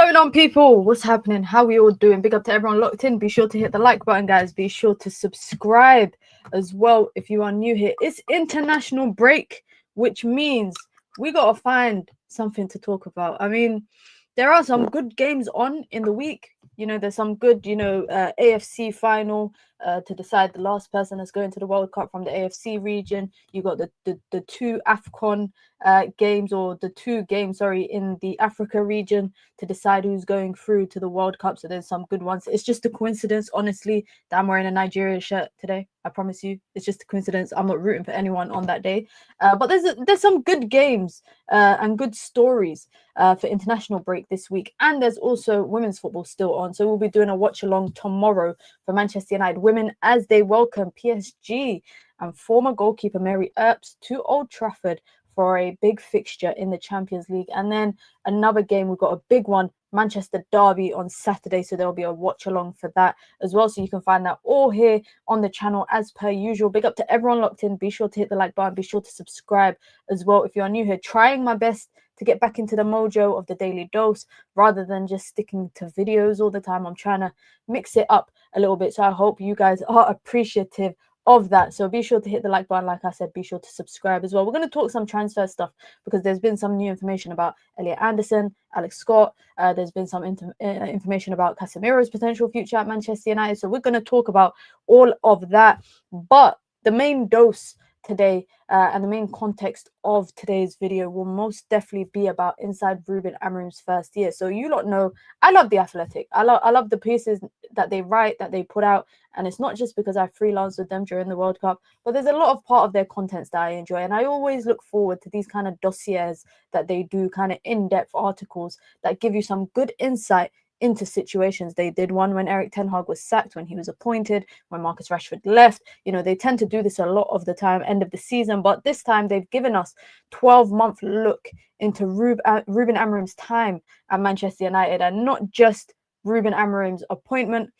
going on, people? What's happening? How we all doing? Big up to everyone locked in. Be sure to hit the like button, guys. Be sure to subscribe as well if you are new here. It's international break, which means we got to find something to talk about. I mean, there are some good games on in the week. You know, there's some good, AFC final to decide the last person that's going to the World Cup from the AFC region. You got the two AFCON games, or the two games, in the Africa region to decide who's going through to the World Cup. So there's some good ones. It's just a coincidence, honestly, that I'm wearing a Nigeria shirt today. I promise you, it's just a coincidence. I'm not rooting for anyone on that day. But there's some good games and good stories for international break this week. And there's also women's football still on. So we'll be doing a watch along tomorrow for Manchester United women as they welcome PSG and former goalkeeper Mary Earps to Old Trafford for a big fixture in the Champions League. And then another game, we've got a big one, Manchester Derby on Saturday. So there'll be a watch along for that as well. So you can find that all here on the channel as per usual. Big up to everyone locked in. Be sure to hit the like button. Be sure to subscribe as well if you're new here. Trying my best to get back into the mojo of the daily dose rather than just sticking to videos all the time. I'm trying to mix it up a little bit. So I hope you guys are appreciative of that. So be sure to hit the like button. Like I said, be sure to subscribe as well. We're going to talk some transfer stuff because there's been some new information about Elliott Anderson, Alex Scott. There's been some information about Casemiro's potential future at Manchester United. So we're going to talk about all of that. But the main dose today and the main context of today's video will most definitely be about inside Ruben Amorim's first year. So you lot know I love The Athletic. I love the pieces that they write, that they put out, and it's not just because I freelance with them during the World Cup, but there's a lot of part of their contents that I enjoy, and I always look forward to these kind of dossiers that they do, kind of in-depth articles that give you some good insight into situations. They did one when Erik ten Hag was sacked, when he was appointed, when Marcus Rashford left. You know, they tend to do this a lot of the time, end of the season, but this time they've given us 12-month look into Ruben Amorim's time at Manchester United, and not just Ruben Amorim's appointment,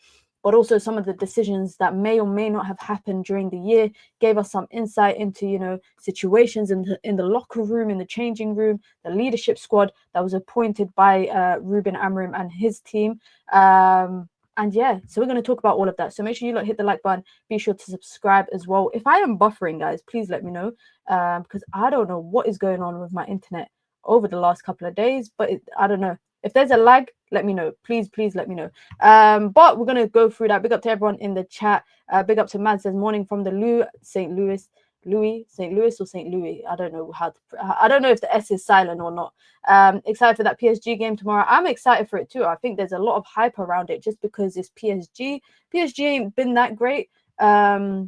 but also some of the decisions that may or may not have happened during the year. Gave us some insight into, you know, situations in the locker room, in the changing room, the leadership squad that was appointed by Ruben Amorim and his team. And yeah, so we're going to talk about all of that. So make sure you hit the like button. Be sure to subscribe as well. If I am buffering, guys, please let me know, because I don't know what is going on with my internet over the last couple of days, but I don't know. If there's a lag, let me know. Please let me know. But we're going to go through that. Big up to everyone in the chat. Big up to Mad says, morning from the St. Louis or St. Louis. I don't know I don't know if the S is silent or not. Excited for that PSG game tomorrow. I'm excited for it too. I think there's a lot of hype around it just because it's PSG. PSG ain't been that great. Oh,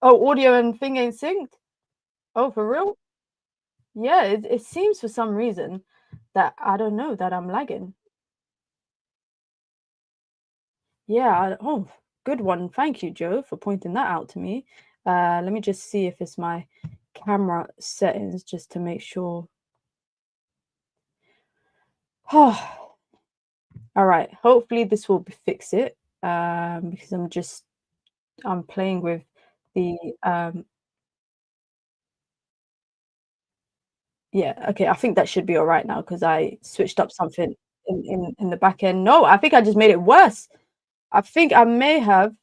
audio and thing ain't synced. Oh, for real? Yeah, it seems for some reason that I don't know that I'm lagging. Yeah. Oh, good one. Thank you, Joe, for pointing that out to me. Let me just see if it's my camera settings just to make sure. Oh, all right. Hopefully this will fix it because I'm playing with the yeah. Okay, I think that should be all right now because I switched up something in the back end. No, I think I just made it worse. I think I may have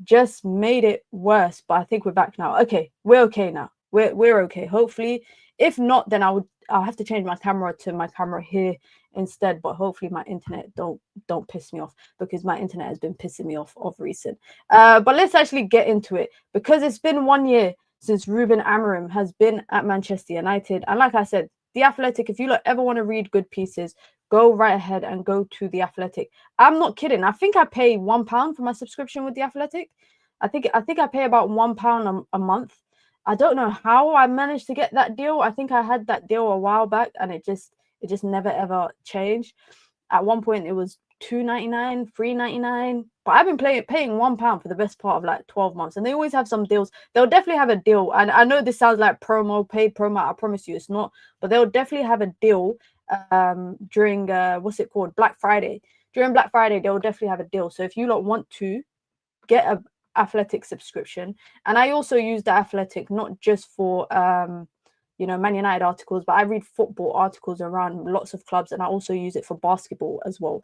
just made it worse, but I think we're back now. Okay, we're okay now. We're okay. Hopefully, if not, then I'll have to change my camera to my camera here instead. But hopefully, my internet don't piss me off, because my internet has been pissing me off of recent. But let's actually get into it, because it's been 1 year since Ruben Amorim has been at Manchester United, and like I said, The Athletic. If you ever want to read good pieces, go right ahead and go to The Athletic. I'm not kidding. I think I pay £1 for my subscription with The Athletic. I think I pay about £1 a month. I don't know how I managed to get that deal. I think I had that deal a while back, and it just never ever changed. At one point, it was £2.99, £3.99, but I've been paying £1 for the best part of like 12 months, and they always have some deals. They'll definitely have a deal, and I know this sounds like paid promo. I promise you, it's not, but they'll definitely have a deal during what's it called, Black Friday. During Black Friday, they'll definitely have a deal. So if you want to get a Athletic subscription, and I also use The Athletic not just for Man United articles, but I read football articles around lots of clubs, and I also use it for basketball as well.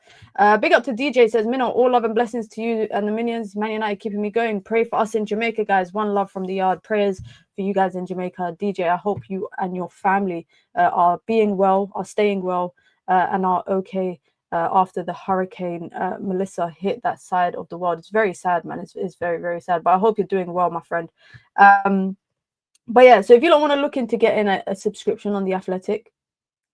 Big up to DJ, says, Minnow, all love and blessings to you and the Minions. Man United keeping me going. Pray for us in Jamaica, guys. One love from the yard. Prayers for you guys in Jamaica. DJ, I hope you and your family are being well, are staying well, and are okay after the hurricane Melissa hit that side of the world. It's very sad, man. It's very, very sad. But I hope you're doing well, my friend. But yeah, so if you don't want to look into getting a subscription on The Athletic,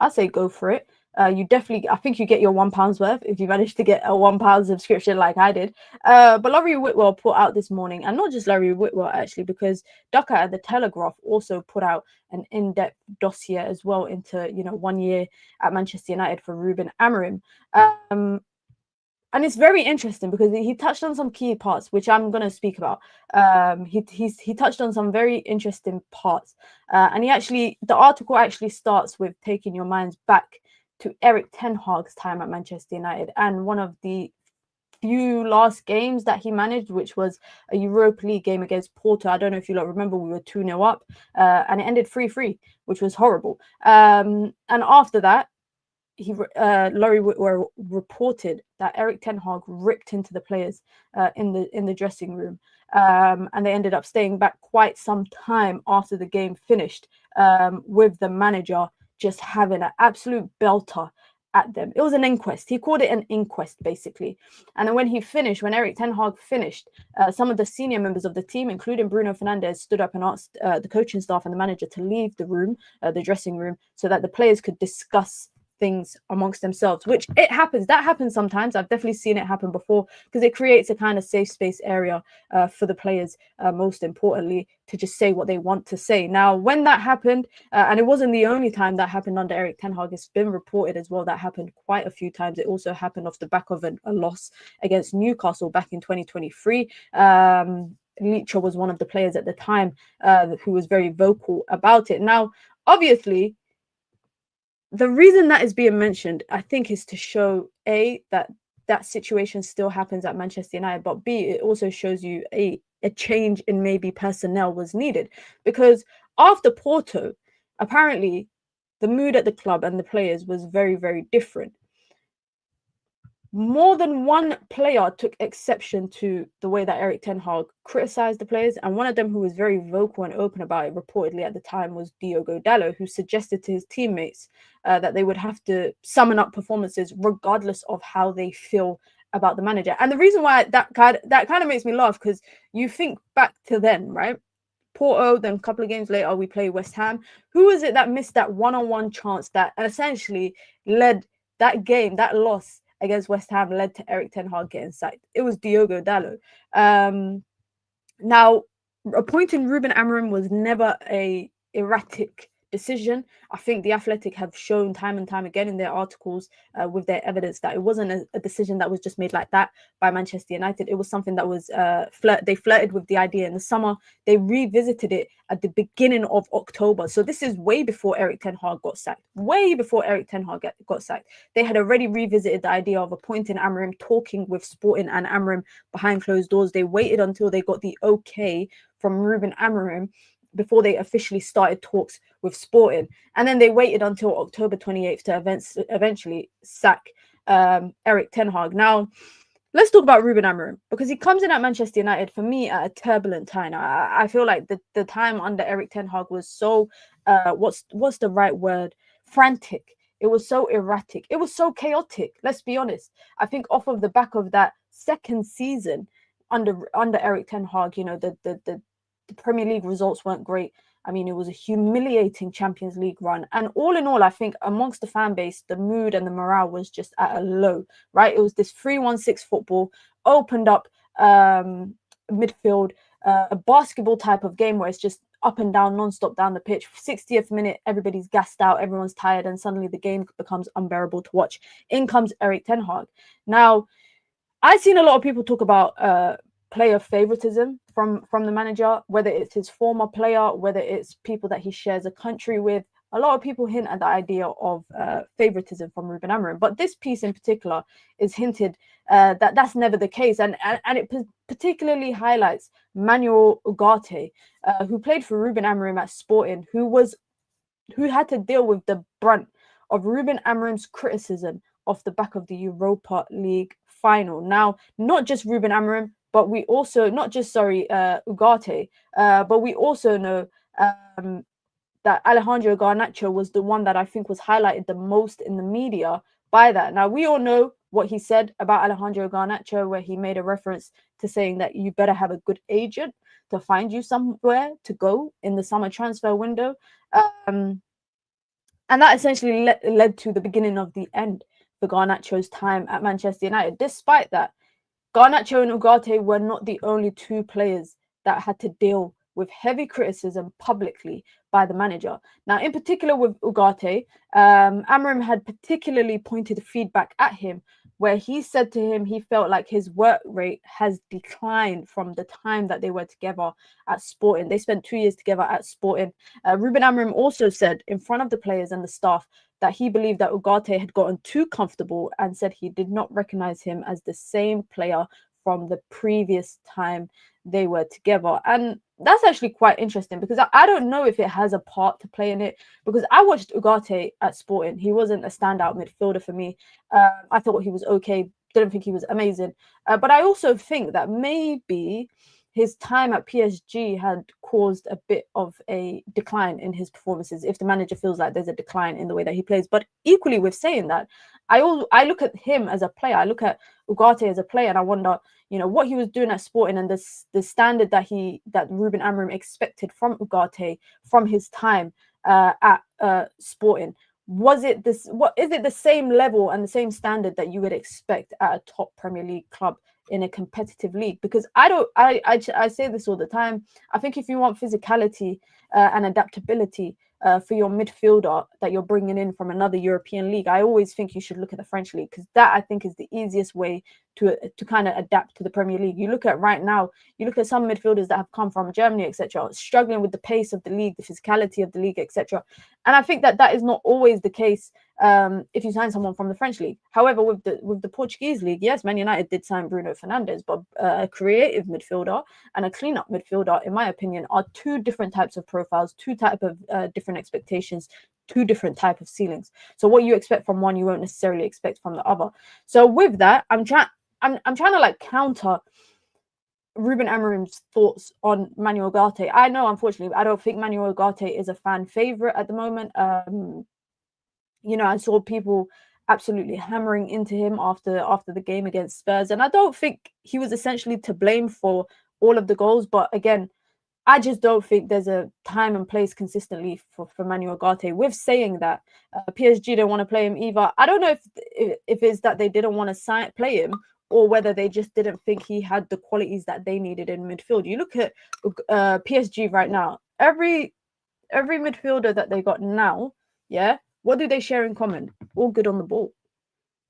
I say go for it. You definitely, I think you get your £1 worth if you manage to get a £1 subscription like I did. But Larry Whitwell put out this morning, and not just Larry Whitwell actually, because Ducker at the Telegraph also put out an in-depth dossier as well into 1 year at Manchester United for Ruben Amorim. And it's very interesting because he touched on some key parts, which I'm going to speak about. He touched on some very interesting parts. And the article actually starts with taking your minds back to Erik ten Hag's time at Manchester United and one of the few last games that he managed, which was a Europa League game against Porto. I don't know if you lot remember, we were 2-0 up and it ended 3-3, which was horrible. And after that, Laurie Whitwell reported that Erik ten Hag ripped into the players in the dressing room, and they ended up staying back quite some time after the game finished, with the manager just having an absolute belter at them. It was an inquest. He called it an inquest, basically. And then when Erik ten Hag finished, some of the senior members of the team, including Bruno Fernandes, stood up and asked the coaching staff and the manager to leave the room, the dressing room, so that the players could discuss things amongst themselves, which that happens sometimes. I've definitely seen it happen before, because it creates a kind of safe space area for the players, most importantly, to just say what they want to say. Now, when that happened, and it wasn't the only time that happened under Erik ten Hag, it's been reported as well that happened quite a few times. It also happened off the back of a loss against Newcastle back in 2023. Leacher was one of the players at the time who was very vocal about it. Now, obviously, the reason that is being mentioned, I think, is to show A, that situation still happens at Manchester United, but B, it also shows you a change in maybe personnel was needed, because after Porto, apparently the mood at the club and the players was very, very different. More than one player took exception to the way that Erik ten Hag criticized the players, and one of them who was very vocal and open about it reportedly at the time was Diogo Dalot, who suggested to his teammates that they would have to summon up performances regardless of how they feel about the manager. And the reason why that kind of makes me laugh, because you think back to then, right? Porto, then a couple of games later we play West Ham. Who was it that missed that one-on-one chance that essentially led that game, that loss against West Ham, led to Erik ten Hag getting sacked? It was Diogo Dalot. Now, appointing Ruben Amorim was never a erratic decision. I think The Athletic have shown time and time again in their articles with their evidence that it wasn't a decision that was just made like that by Manchester United. It was something that was they flirted with the idea in the summer. They revisited it at the beginning of October. So this is way before Erik ten Hag got sacked. Way before Erik ten Hag got sacked. They had already revisited the idea of appointing Amorim, talking with Sporting and Amorim behind closed doors. They waited until they got the okay from Ruben Amorim before they officially started talks with Sporting. And then they waited until October 28th to eventually sack Erik ten Hag. Now, let's talk about Ruben Amorim, because he comes in at Manchester United, for me, at a turbulent time. I feel like the time under Erik ten Hag was so, what's the right word? Frantic. It was so erratic. It was so chaotic. Let's be honest. I think off of the back of that second season under Erik ten Hag, the Premier League results weren't great. I mean, it was a humiliating Champions League run. And all in all, I think amongst the fan base, the mood and the morale was just at a low, right? It was this 3-1-6 football, opened up midfield, a basketball type of game where it's just up and down, non-stop down the pitch. 60th minute, everybody's gassed out, everyone's tired, and suddenly the game becomes unbearable to watch. In comes Erik ten Hag. Now, I've seen a lot of people talk about player favoritism from the manager, whether it's his former player, whether it's people that he shares a country with. A lot of people hint at the idea of favoritism from Ruben Amorim, but this piece in particular is hinted that that's never the case, and it particularly highlights Manuel Ugarte, who played for Ruben Amorim at Sporting, who was deal with the brunt of Ruben Amorim's criticism off the back of the Europa League final. Now, not just Ruben Amorim, but we also, not just, Ugarte, but we also know that Alejandro Garnacho was the one that I think was highlighted the most in the media by that. Now, we all know what he said about Alejandro Garnacho, where he made a reference to saying that you better have a good agent to find you somewhere to go in the summer transfer window. And that essentially led to the beginning of the end for Garnacho's time at Manchester United. Despite that, Garnacho and Ugarte were not the only two players that had to deal with heavy criticism publicly by the manager. Now, in particular with Ugarte, Amorim had particularly pointed feedback at him, where he said to him he felt like his work rate has declined from the time that they were together at Sporting. They spent 2 years together at Sporting. Ruben Amorim also said in front of the players and the staff that he believed that Ugarte had gotten too comfortable and said he did not recognize him as the same player from the previous time they were together. And that's actually quite interesting, because I don't know if it has a part to play in it, because I watched Ugarte at Sporting. He wasn't a standout midfielder for me. I thought he was okay. Didn't think he was amazing. But I also think that maybe his time at PSG had caused a bit of a decline in his performances, if the manager feels like there's a decline in the way that he plays. But equally with saying that, I look at him as a player. I look at Ugarte as a player, and I wonder, what he was doing at Sporting and the standard that Ruben Amorim expected from Ugarte from his time at Sporting. Is it the same level and the same standard that you would expect at a top Premier League club in a competitive league? Because I say this all the time. I think if you want physicality and adaptability for your midfielder that you're bringing in from another European league, I always think you should look at the French league, because that, I think, is the easiest way to kind of adapt to the Premier League. You look at right now, you look at some midfielders that have come from Germany, etc., struggling with the pace of the league, the physicality of the league, etc. And I think that is not always the case if you sign someone from the French league. However, with the Portuguese league, yes, Man United did sign Bruno Fernandes, but a creative midfielder and a clean-up midfielder, in my opinion, are two different types of profiles, two types of different expectations, two different type of ceilings. So what you expect from one, you won't necessarily expect from the other. So with that, I'm trying to like counter Ruben Amorim's thoughts on Manuel Ugarte. I know, unfortunately, I don't think Manuel Ugarte is a fan favorite at the moment. I saw people absolutely hammering into him after the game against Spurs, and I don't think he was essentially to blame for all of the goals. But again, I just don't think there's a time and place consistently for Manuel Ugarte. With saying that, PSG don't want to play him either. I don't know if it's that they didn't want to play him, or whether they just didn't think he had the qualities that they needed in midfield. You look at PSG right now. Every midfielder that they got now, yeah, what do they share in common? All good on the ball.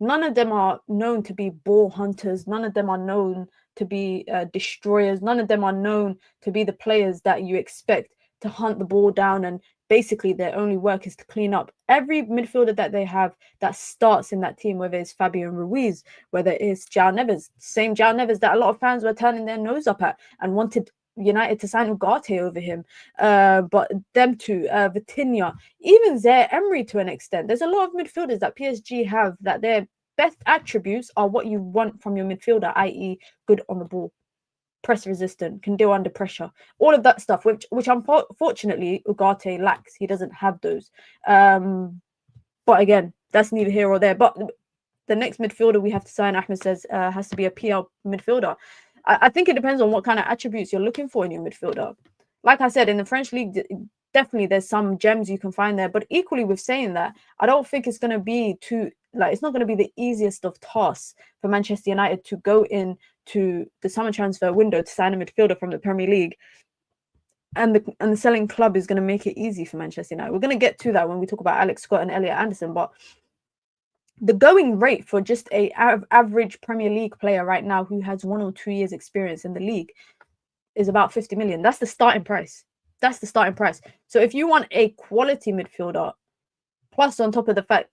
None of them are known to be ball hunters. None of them are known to be destroyers. None of them are known to be the players that you expect to hunt the ball down, and basically their only work is to clean up. Every midfielder that they have that starts in that team, whether it's Fabian Ruiz, whether it's João Neves, same João Neves that a lot of fans were turning their nose up at and wanted United to sign Ugarte over him, but them two, Vitinha, even Zaire Emery to an extent. There's a lot of midfielders that PSG have that their best attributes are what you want from your midfielder, i.e. good on the ball, press resistant, can deal under pressure, all of that stuff, which unfortunately Ugarte lacks. He doesn't have those. But again, that's neither here or there. But the next midfielder we have to sign, Ahmed says, has to be a PL midfielder. I think it depends on what kind of attributes you're looking for in your midfielder. Like I said, in the French league, definitely there's some gems you can find there. But equally with saying that, I don't think it's going to be it's not going to be the easiest of tasks for Manchester United to go into the summer transfer window to sign a midfielder from the Premier League. And the selling club is going to make it easy for Manchester United. We're going to get to that when we talk about Alex Scott and Elliott Anderson. But the going rate for just a average Premier League player right now who has 1 or 2 years experience in the league is about 50 million. That's the starting price. So if you want a quality midfielder, plus on top of the fact,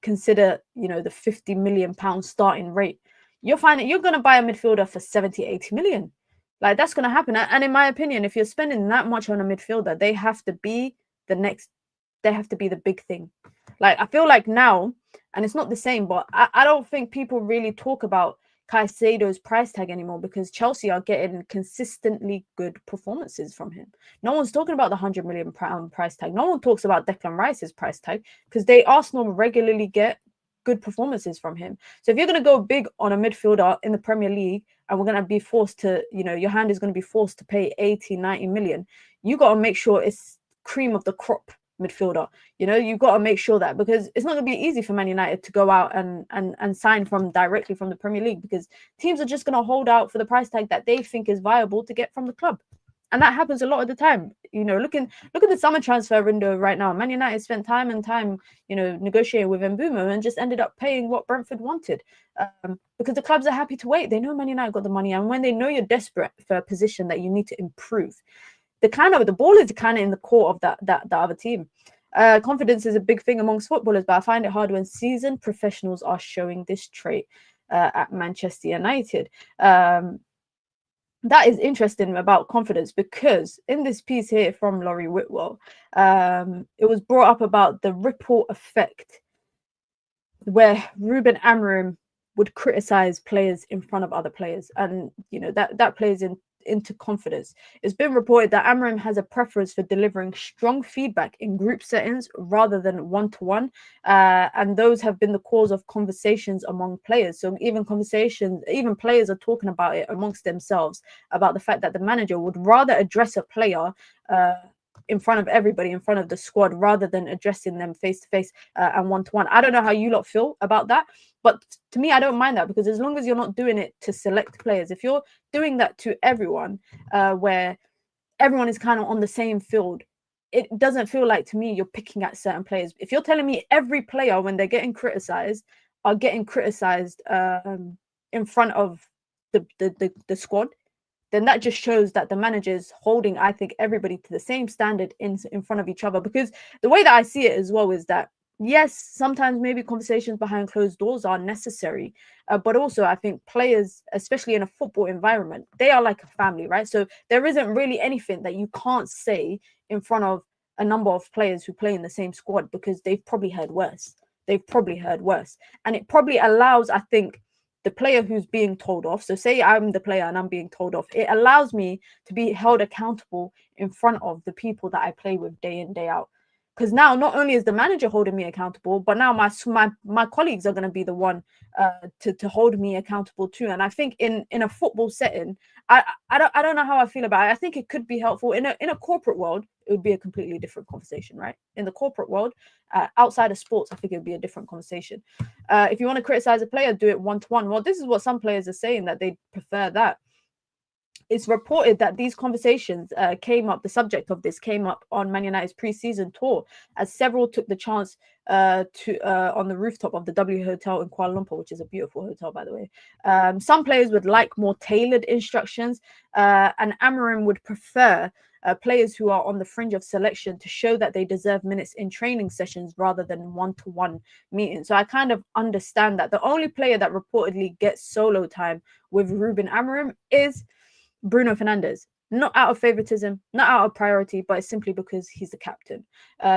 consider, the 50 million pound starting rate, you'll find that you're going to buy a midfielder for 70, 80 million. Like, that's going to happen. And in my opinion, if you're spending that much on a midfielder, they have to be the next they have to be the big thing. Like, I feel like now, and it's not the same, but I don't think people really talk about Caicedo's price tag anymore because Chelsea are getting consistently good performances from him. No one's talking about the £100 million price tag. No one talks about Declan Rice's price tag because Arsenal regularly get good performances from him. So if you're going to go big on a midfielder in the Premier League and we're going to be forced to, your hand is going to be forced to pay 80, 90 million, you got to make sure it's cream of the crop midfielder. You've got to make sure that, because it's not going to be easy for Man United to go out and sign directly from the Premier League, because teams are just going to hold out for the price tag that they think is viable to get from the club. And that happens a lot of the time. Look at the summer transfer window right now. Man United spent time and time, negotiating with Mbeumo and just ended up paying what Brentford wanted, because the clubs are happy to wait. They know Man United got the money, and when they know you're desperate for a position that you need to improve, the ball is kind of in the core of that other team. Confidence is a big thing amongst footballers, but I find it hard when seasoned professionals are showing this trait at Manchester United. That is interesting about confidence, because in this piece here from Laurie Whitwell, it was brought up about the ripple effect where Ruben Amorim would criticize players in front of other players, and that plays into confidence. It's been reported that Amorim has a preference for delivering strong feedback in group settings rather than one-to-one, and those have been the cause of conversations among players. So even players are talking about it amongst themselves, about the fact that the manager would rather address a player in front of everybody, in front of the squad, rather than addressing them face to face and one-to-one. I don't know how you lot feel about that, but to me, I don't mind that, because as long as you're not doing it to select players, if you're doing that to everyone, where everyone is kind of on the same field, it doesn't feel like, to me, you're picking at certain players. If you're telling me every player, when they're getting criticized, are getting criticized in front of the squad, then that just shows that the manager's holding, I think, everybody to the same standard in front of each other. Because the way that I see it as well is that, yes, sometimes maybe conversations behind closed doors are necessary, but also I think players, especially in a football environment, they are like a family, right? So there isn't really anything that you can't say in front of a number of players who play in the same squad, because they've probably heard worse. And it probably allows, I think, the player who's being told off, so say I'm the player and I'm being told off, it allows me to be held accountable in front of the people that I play with day in, day out. Because now not only is the manager holding me accountable, but now my colleagues are going to be the one to hold me accountable too. And I think in a football setting, I don't know how I feel about it. I think it could be helpful in a corporate world. It would be a completely different conversation, right? In the corporate world, outside of sports, I think it would be a different conversation. If you want to criticize a player, do it one-to-one. Well, this is what some players are saying, that they prefer that. It's reported that these conversations the subject of this came up on Man United's pre-season tour, as several took the chance on the rooftop of the W Hotel in Kuala Lumpur, which is a beautiful hotel, by the way. Some players would like more tailored instructions, and Amorim would prefer players who are on the fringe of selection to show that they deserve minutes in training sessions rather than one-to-one meetings. So I kind of understand that. The only player that reportedly gets solo time with Ruben Amorim is Bruno Fernandes, not out of favoritism, not out of priority, but it's simply because he's the captain.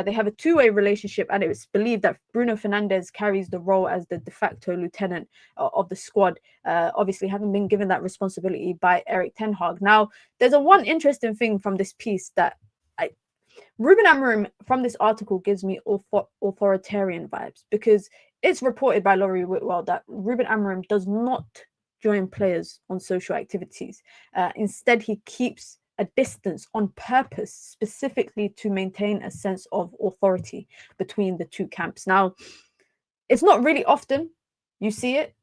They have a two-way relationship, and it's believed that Bruno Fernandes carries the role as the de facto lieutenant of the squad, obviously having been given that responsibility by Erik ten Hag. Now, there's one interesting thing from this piece that Ruben Amorim from this article gives me authoritarian vibes, because it's reported by Laurie Whitwell that Ruben Amorim does not join players on social activities. Instead, he keeps a distance on purpose, specifically to maintain a sense of authority between the two camps. Now, it's not really often you see it.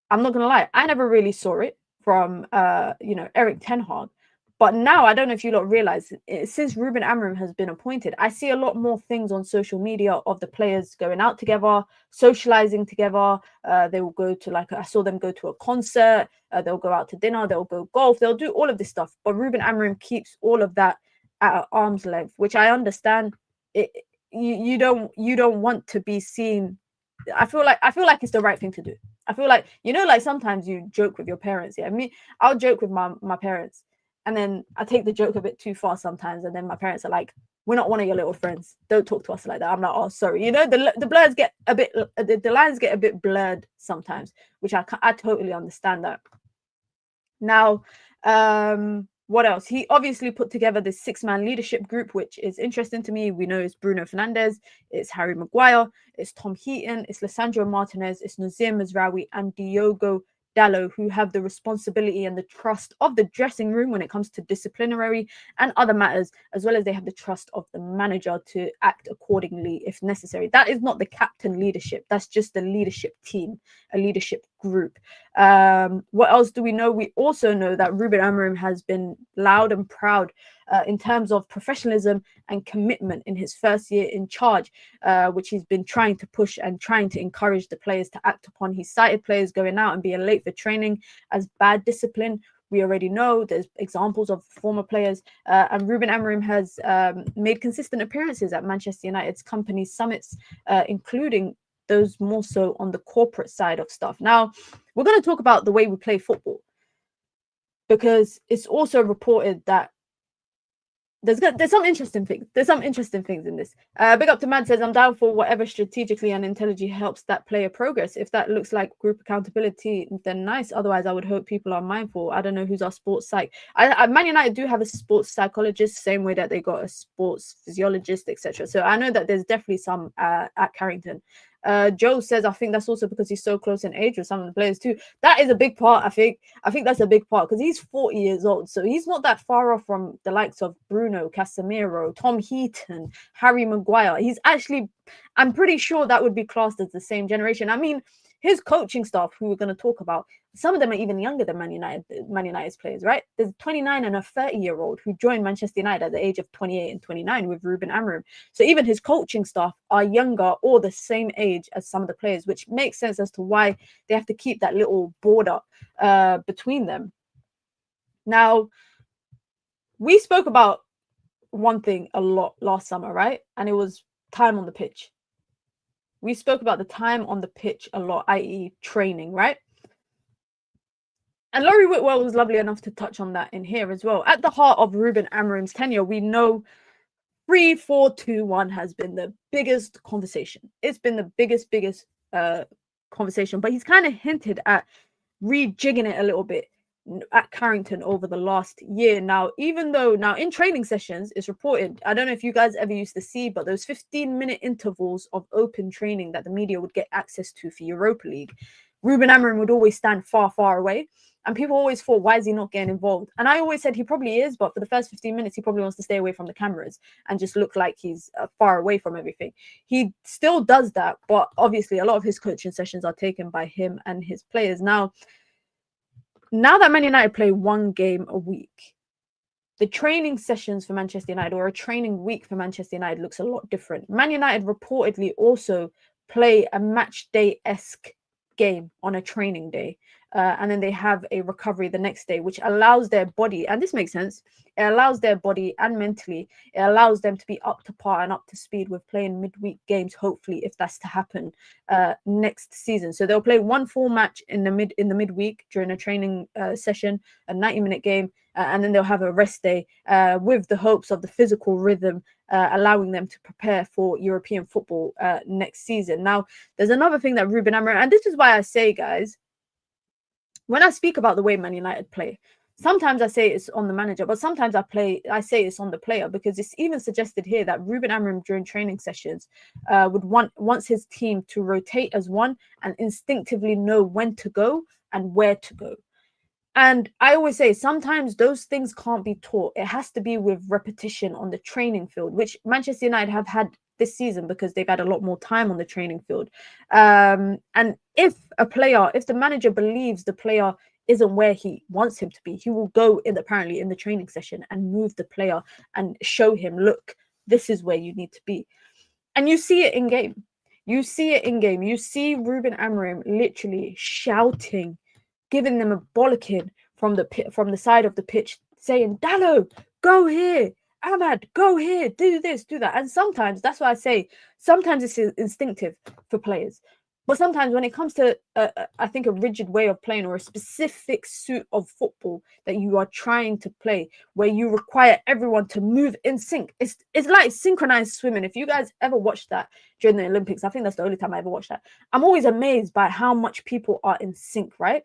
I'm not going to lie. I never really saw it from, Erik ten Hag. But now, I don't know if you lot realize, since Ruben Amorim has been appointed, I see a lot more things on social media of the players going out together, socializing together. They will go to, I saw them go to a concert. They'll go out to dinner. They'll go golf. They'll do all of this stuff. But Ruben Amorim keeps all of that at arm's length, which I understand. You don't want to be seen. I feel like it's the right thing to do. I feel like, sometimes you joke with your parents. Yeah, I'll joke with my parents. And then I take the joke a bit too far sometimes. And then my parents are like, we're not one of your little friends. Don't talk to us like that. I'm like, oh, sorry. You know, the blurs get a bit, the lines get a bit blurred sometimes, which I totally understand that. Now, what else? He obviously put together this 6-man leadership group, which is interesting to me. We know it's Bruno Fernandes, it's Harry Maguire, it's Tom Heaton, it's Lisandro Martinez, it's Nazir Mazraoui, and Diogo Dalot, who have the responsibility and the trust of the dressing room when it comes to disciplinary and other matters, as well as they have the trust of the manager to act accordingly if necessary. That is not the captain leadership. That's just the leadership team, a leadership group. What else do we know? We also know that Ruben Amorim has been loud and proud in terms of professionalism and commitment in his first year in charge, which he's been trying to push and trying to encourage the players to act upon. He cited players going out and being late for training as bad discipline. We already know there's examples of former players, and Ruben Amorim has made consistent appearances at Manchester United's company summits, including those more so on the corporate side of stuff. Now, we're going to talk about the way we play football, because it's also reported that there's some interesting things. There's some interesting things in this. Big up to Mad says, I'm down for whatever strategically and intelligently helps that player progress. If that looks like group accountability, then nice. Otherwise, I would hope people are mindful. I don't know who's our sports psych. Man United do have a sports psychologist, same way that they got a sports physiologist, etc. So I know that there's definitely some at Carrington. Joe says, I think that's also because he's so close in age with some of the players too. That is a big part. I think that's a big part, because he's 40 years old, so he's not that far off from the likes of Bruno, Casemiro, Tom Heaton, Harry Maguire. He's actually, I'm pretty sure that would be classed as the same generation. I mean, his coaching staff, who we're going to talk about, some of them are even younger than Man United's players, right? There's a 29 and a 30-year-old who joined Manchester United at the age of 28 and 29 with Ruben Amorim. So even his coaching staff are younger or the same age as some of the players, which makes sense as to why they have to keep that little border between them. Now, we spoke about one thing a lot last summer, right? And it was time on the pitch. We spoke about the time on the pitch a lot, i.e. training, right? And Laurie Whitwell was lovely enough to touch on that in here as well. At the heart of Ruben Amorim's tenure, we know 3-4-2-1 has been the biggest conversation. It's been the biggest conversation, but he's kind of hinted at rejigging it a little bit at Carrington over the last year. Now, even though now in training sessions, it's reported, I don't know if you guys ever used to see, but those 15-minute intervals of open training that the media would get access to for Europa League, Ruben Amorim would always stand far, far away. And people always thought, why is he not getting involved? And I always said he probably is, but for the first 15 minutes, he probably wants to stay away from the cameras and just look like he's far away from everything. He still does that, but obviously a lot of his coaching sessions are taken by him and his players. Now that Man United play one game a week, the training sessions for Manchester United, or a training week for Manchester United, looks a lot different. Man United reportedly also play a match day-esque game on a training day. And then they have a recovery the next day, which allows their body, and this makes sense, it allows their body and mentally, it allows them to be up to par and up to speed with playing midweek games, hopefully, if that's to happen next season. So they'll play one full match in the midweek during a training session, a 90-minute game, and then they'll have a rest day with the hopes of the physical rhythm allowing them to prepare for European football next season. Now, there's another thing that Ruben Amorim, and this is why I say, guys, when I speak about the way Man United play, sometimes I say it's on the manager, but sometimes I say it's on the player, because it's even suggested here that Ruben Amorim during training sessions wants his team to rotate as one and instinctively know when to go and where to go. And I always say sometimes those things can't be taught. It has to be with repetition on the training field, which Manchester United have had this season because they've had a lot more time on the training field. And if the manager believes the player isn't where he wants him to be, he will go apparently in the training session and move the player and show him, look, this is where you need to be. And you see it in game. You see Ruben Amorim literally shouting, giving them a bollocking from the side of the pitch, saying, Dalot, go here. Ahmad, go here, do this, do that. And sometimes, that's why I say, sometimes it's instinctive for players. But sometimes when it comes to, I think, a rigid way of playing or a specific suit of football that you are trying to play, where you require everyone to move in sync, it's like synchronized swimming. If you guys ever watched that during the Olympics, I think that's the only time I ever watched that. I'm always amazed by how much people are in sync, right?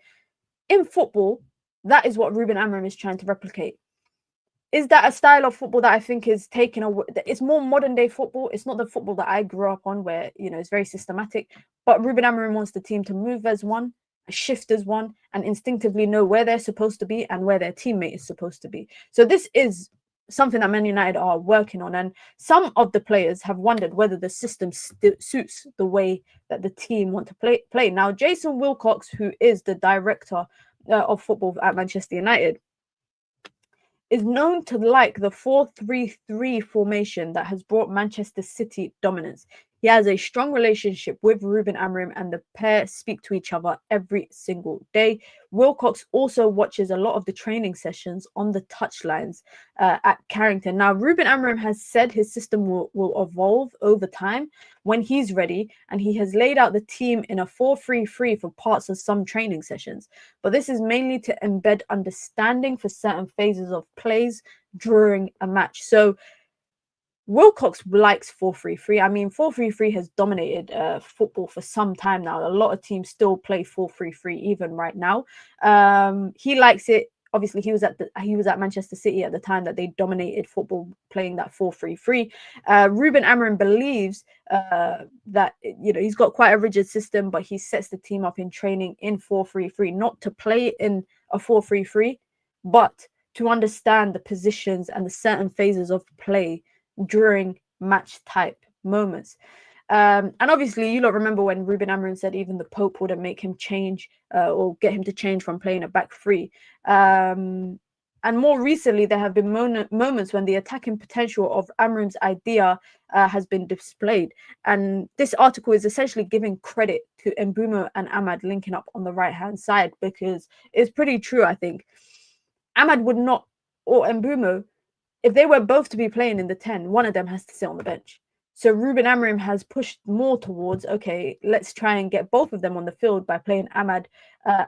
In football, that is what Ruben Amorim is trying to replicate. Is that a style of football that I think is taken away? It's more modern day football. It's not the football that I grew up on, where it's very systematic. But Ruben Amorim wants the team to move as one, shift as one, and instinctively know where they're supposed to be and where their teammate is supposed to be. So this is something that Man United are working on, and some of the players have wondered whether the system suits the way that the team want to play. Now, Jason Wilcox, who is the director of football at Manchester United, is known to like the 4-3-3 formation that has brought Manchester City dominance. He has a strong relationship with Ruben Amorim, and the pair speak to each other every single day. Wilcox also watches a lot of the training sessions on the touchlines at Carrington. Now, Ruben Amorim has said his system will evolve over time when he's ready, and he has laid out the team in a 4-3-3 for parts of some training sessions. But this is mainly to embed understanding for certain phases of plays during a match. So Wilcox likes 4-3-3. I mean, 4-3-3 has dominated football for some time now. A lot of teams still play 4-3-3 even right now. He likes it. Obviously, he was at Manchester City at the time that they dominated football, playing that 4-3-3. Ruben Amorim believes that he's got quite a rigid system, but he sets the team up in training in 4-3-3, not to play in a 4-3-3, but to understand the positions and the certain phases of play during match type moments. And obviously, you lot remember when Ruben Amorim said even the Pope wouldn't make him change or get him to change from playing a back three. And more recently, there have been moments when the attacking potential of Amorim's idea has been displayed. And this article is essentially giving credit to Mbeumo and Ahmad linking up on the right-hand side, because it's pretty true, I think. Ahmad would not, or Mbeumo, if they were both to be playing in the 10, one of them has to sit on the bench. So Ruben Amorim has pushed more towards, okay, let's try and get both of them on the field by playing Ahmad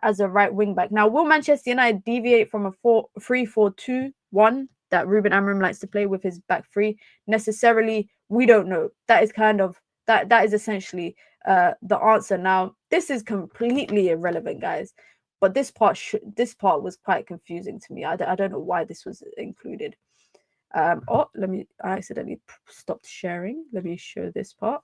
as a right wing back. Now, will Manchester United deviate from a 3-4-2-1 that Ruben Amorim likes to play with his back three? Necessarily, we don't know. That is kind of, that is essentially the answer. Now, this is completely irrelevant, guys. But this part was quite confusing to me. I don't know why this was included. I accidentally stopped sharing. Let me show this part.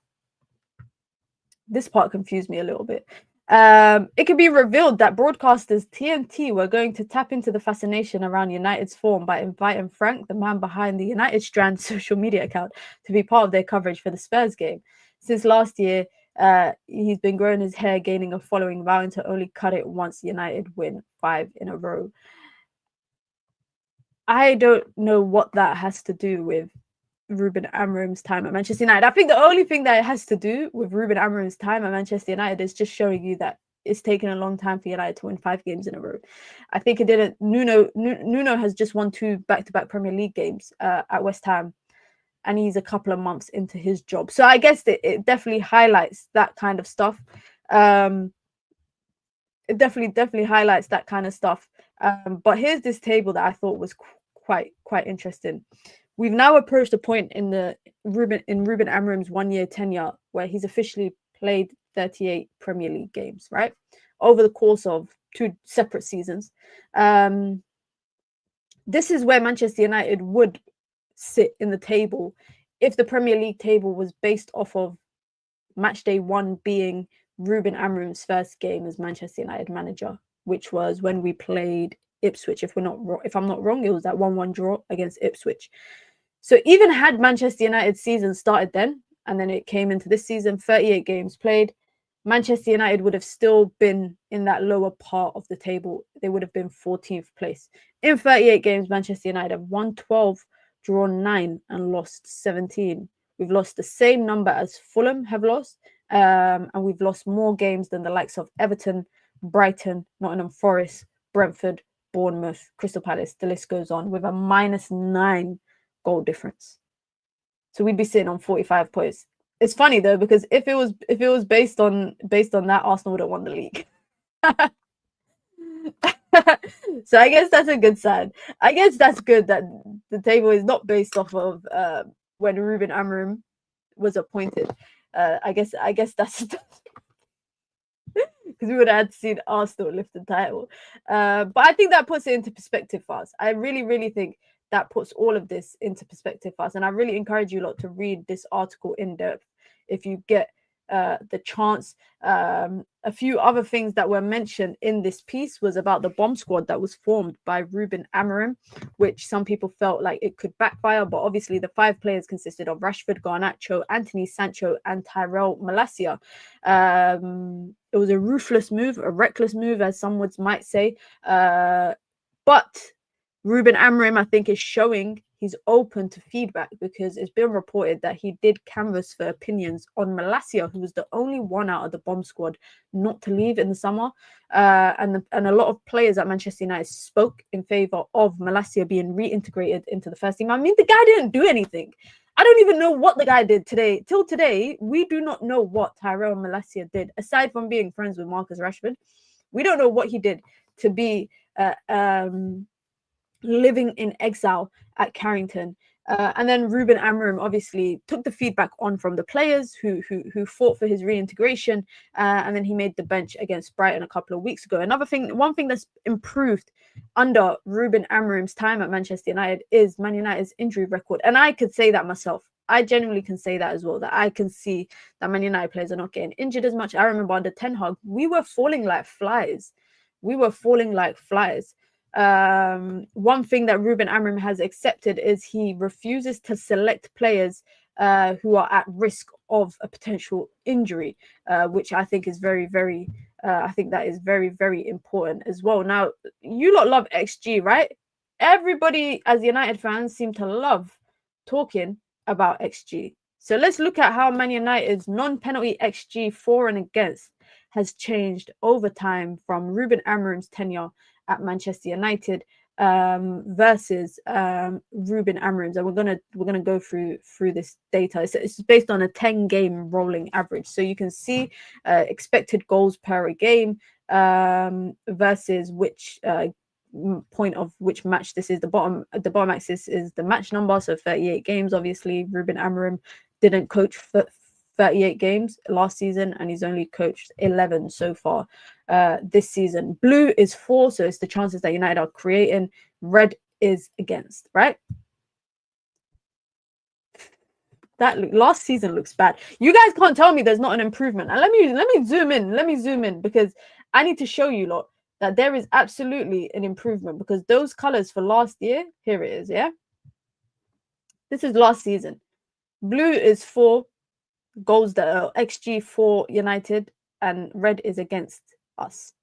This part confused me a little bit. It could be revealed that broadcasters TNT were going to tap into the fascination around United's form by inviting Frank, the man behind the United Strand social media account, to be part of their coverage for the Spurs game. Since last year, he's been growing his hair, gaining a following, vowing to only cut it once United win 5 in a row. I don't know what that has to do with Ruben Amorim's time at Manchester United. I think the only thing that it has to do with Ruben Amorim's time at Manchester United is just showing you that it's taken a long time for United to win 5 games in a row. I think it didn't. Nuno has just won 2 back-to-back Premier League games at West Ham, and he's a couple of months into his job. So I guess it definitely highlights that kind of stuff. It definitely highlights that kind of stuff. But here's this table that I thought was quite interesting. We've now approached a point in Ruben Amorim's 1-year tenure where he's officially played 38 Premier League games, right? Over the course of 2 separate seasons. This is where Manchester United would sit in the table if the Premier League table was based off of match day 1 being Ruben Amorim's first game as Manchester United manager, which was when we played Ipswich. If I'm not wrong, it was that 1-1 draw against Ipswich. So even had Manchester United's season started then, and then it came into this season, 38 games played, Manchester United would have still been in that lower part of the table. They would have been 14th place. In 38 games, Manchester United have won 12, drawn 9, and lost 17. We've lost the same number as Fulham have lost, and we've lost more games than the likes of Everton, Brighton, Nottingham Forest, Brentford, Bournemouth, Crystal Palace. The list goes on, with a -9 goal difference. So we'd be sitting on 45 points. It's funny though, because if it was based on that, Arsenal would have won the league. So I guess that's a good sign. I guess that's good that the table is not based off of when Ruben Amorim was appointed. I guess that's because we would have had to see Arsenal lift the title. But I think that puts it into perspective for us. I really think that puts all of this into perspective for us. And I really encourage you lot to read this article in depth if you get the chance. A few other things that were mentioned in this piece was about the bomb squad that was formed by Ruben Amorim, which some people felt like it could backfire. But obviously, the 5 players consisted of Rashford, Garnacho, Anthony Sancho, and Tyrell Malacia. It was a ruthless move, a reckless move, as some might say. But Ruben Amorim, I think, is showing he's open to feedback, because it's been reported that he did canvass for opinions on Malacia, who was the only one out of the bomb squad not to leave in the summer. And a lot of players at Manchester United spoke in favour of Malacia being reintegrated into the first team. I mean, the guy didn't do anything. I don't even know what the guy did today. Till today, we do not know what Tyrell Malacia did, aside from being friends with Marcus Rashford. We don't know what he did to be living in exile at Carrington. And then Ruben Amorim obviously took the feedback on from the players who fought for his reintegration, and then he made the bench against Brighton a couple of weeks ago. One thing that's improved under Ruben Amorim's time at Manchester United is Man United's injury record, and I could say that myself. I genuinely can say that as well, that I can see that Man United players are not getting injured as much. I remember under Ten Hag, we were falling like flies. One thing that Ruben Amorim has accepted is he refuses to select players who are at risk of a potential injury, which I think is very, very important as well. Now, you lot love XG, right? Everybody, as United fans, seem to love talking about XG. So let's look at how Man United's non-penalty XG for and against has changed over time from Ruben Amorim's tenure at Manchester United versus Ruben Amorim's, and we're gonna go through this data. It's based on a 10-game rolling average, so you can see expected goals per a game versus which point of which match this is. The bottom axis is the match number, so 38 games. Obviously, Ruben Amorim didn't coach for 38 games last season, and he's only coached 11 so far this season. Blue is 4, so it's the chances that United are creating. Red is against, right? That last season looks bad. You guys can't tell me there's not an improvement. And let me zoom in, because I need to show you lot that there is absolutely an improvement, because those colors for last year, here it is, yeah? This is last season. Blue is 4 goals that are XG for United, and red is against us.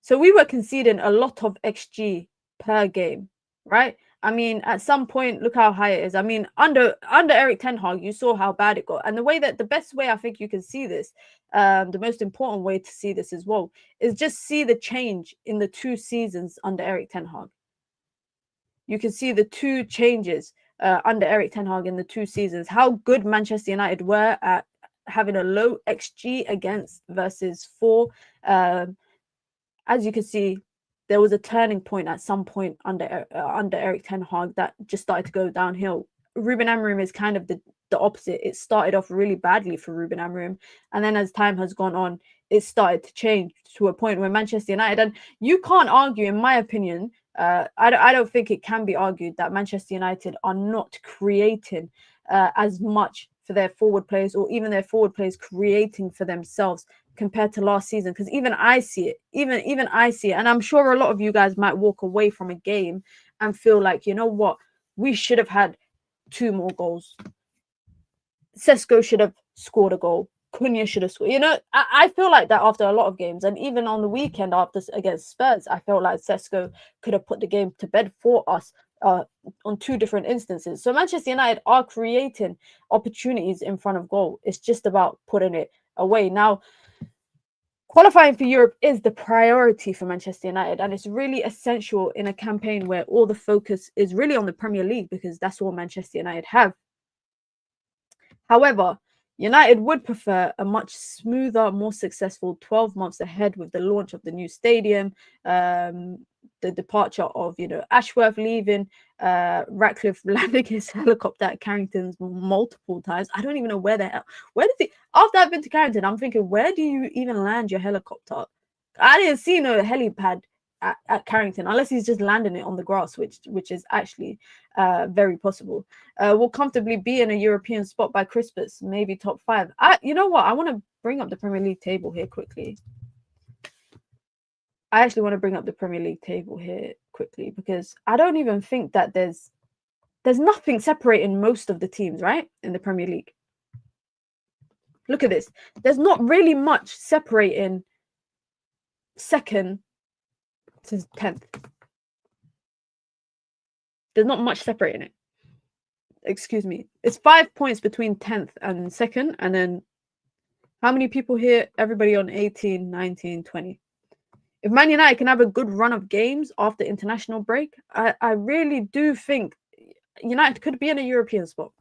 So we were conceding a lot of XG per game, right? I mean, at some point, look how high it is. I mean, under Eric Ten Hag, you saw how bad it got. And the best way I think you can see this, the most important way to see this as well, is just see the change in the 2 seasons under Eric Ten Hag. You can see the 2 changes under Eric Ten Hag in the 2 seasons, how good Manchester United were at having a low XG against versus 4. As you can see, there was a turning point at some point under Eric Ten Hag that just started to go downhill. Ruben Amorim is kind of the opposite. It started off really badly for Ruben Amorim, and then as time has gone on, it started to change to a point where Manchester United, and you can't argue, in my opinion, I don't think it can be argued that Manchester United are not creating as much for their forward players, or even their forward players creating for themselves compared to last season. Because even I see it, even I see it, and I'm sure a lot of you guys might walk away from a game and feel like, you know what, we should have had 2 more goals. Sesko should have scored a goal. Cunha should have scored. You know, I feel like that after a lot of games, and even on the weekend after against Spurs, I felt like Sesko could have put the game to bed for us on 2 different instances. So Manchester United are creating opportunities in front of goal. It's just about putting it away. Now, qualifying for Europe is the priority for Manchester United, and it's really essential in a campaign where all the focus is really on the Premier League, because that's all Manchester United have. However, United would prefer a much smoother, more successful 12 months ahead with the launch of the new stadium, the departure of, Ashworth leaving, Ratcliffe landing his helicopter at Carrington's multiple times. I don't even know where after I've been to Carrington, I'm thinking, where do you even land your helicopter? I didn't see no helipad at Carrington, unless he's just landing it on the grass, which is actually very possible. Will comfortably be in a European spot by Christmas, maybe top 5. You know what? I want to bring up the Premier League table here quickly. I actually want to bring up the Premier League table here quickly because I don't even think that there's nothing separating most of the teams, right, in the Premier League. Look at this. There's not really much separating second to 10th. There's not much separating it. Excuse me. It's 5 points between 10th and 2nd. And then how many people here? Everybody on 18, 19, 20. If Man United can have a good run of games after international break, I really do think United could be in a European spot.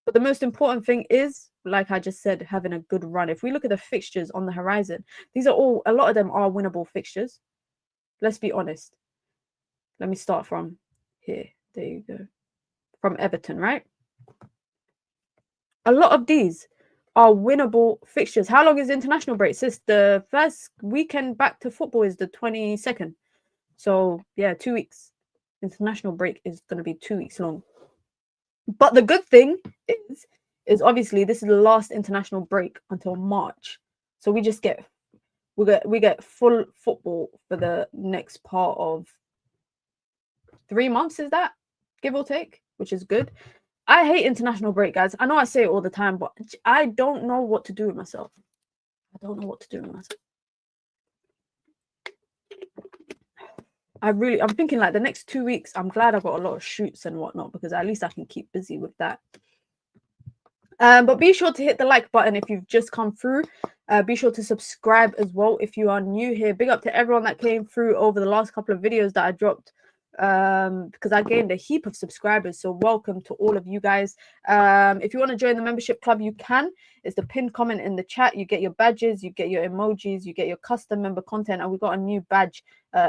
But the most important thing is, like I just said, having a good run. If we look at the fixtures on the horizon, a lot of them are winnable fixtures. Let's be honest. Let me start from here. There you go. From Everton, right? A lot of these are winnable fixtures. How long is the international break? Since the first weekend back to football is the 22nd. So, yeah, 2 weeks. International break is going to be 2 weeks long. But the good thing is obviously this is the last international break until March. So we get full football for the next part of 3 months, is that? Give or take, which is good. I hate international break, guys. I know I say it all the time, but I don't know what to do with myself. I'm thinking like the next 2 weeks, I'm glad I've got a lot of shoots and whatnot because at least I can keep busy with that. But be sure to hit the like button if you've just come through. Be sure to subscribe as well if you are new here. Big up to everyone that came through over the last couple of videos that I dropped because I gained a heap of subscribers. So welcome to all of you guys. If you want to join the membership club, you can. It's the pinned comment in the chat. You get your badges, you get your emojis, you get your custom member content, and we got a new badge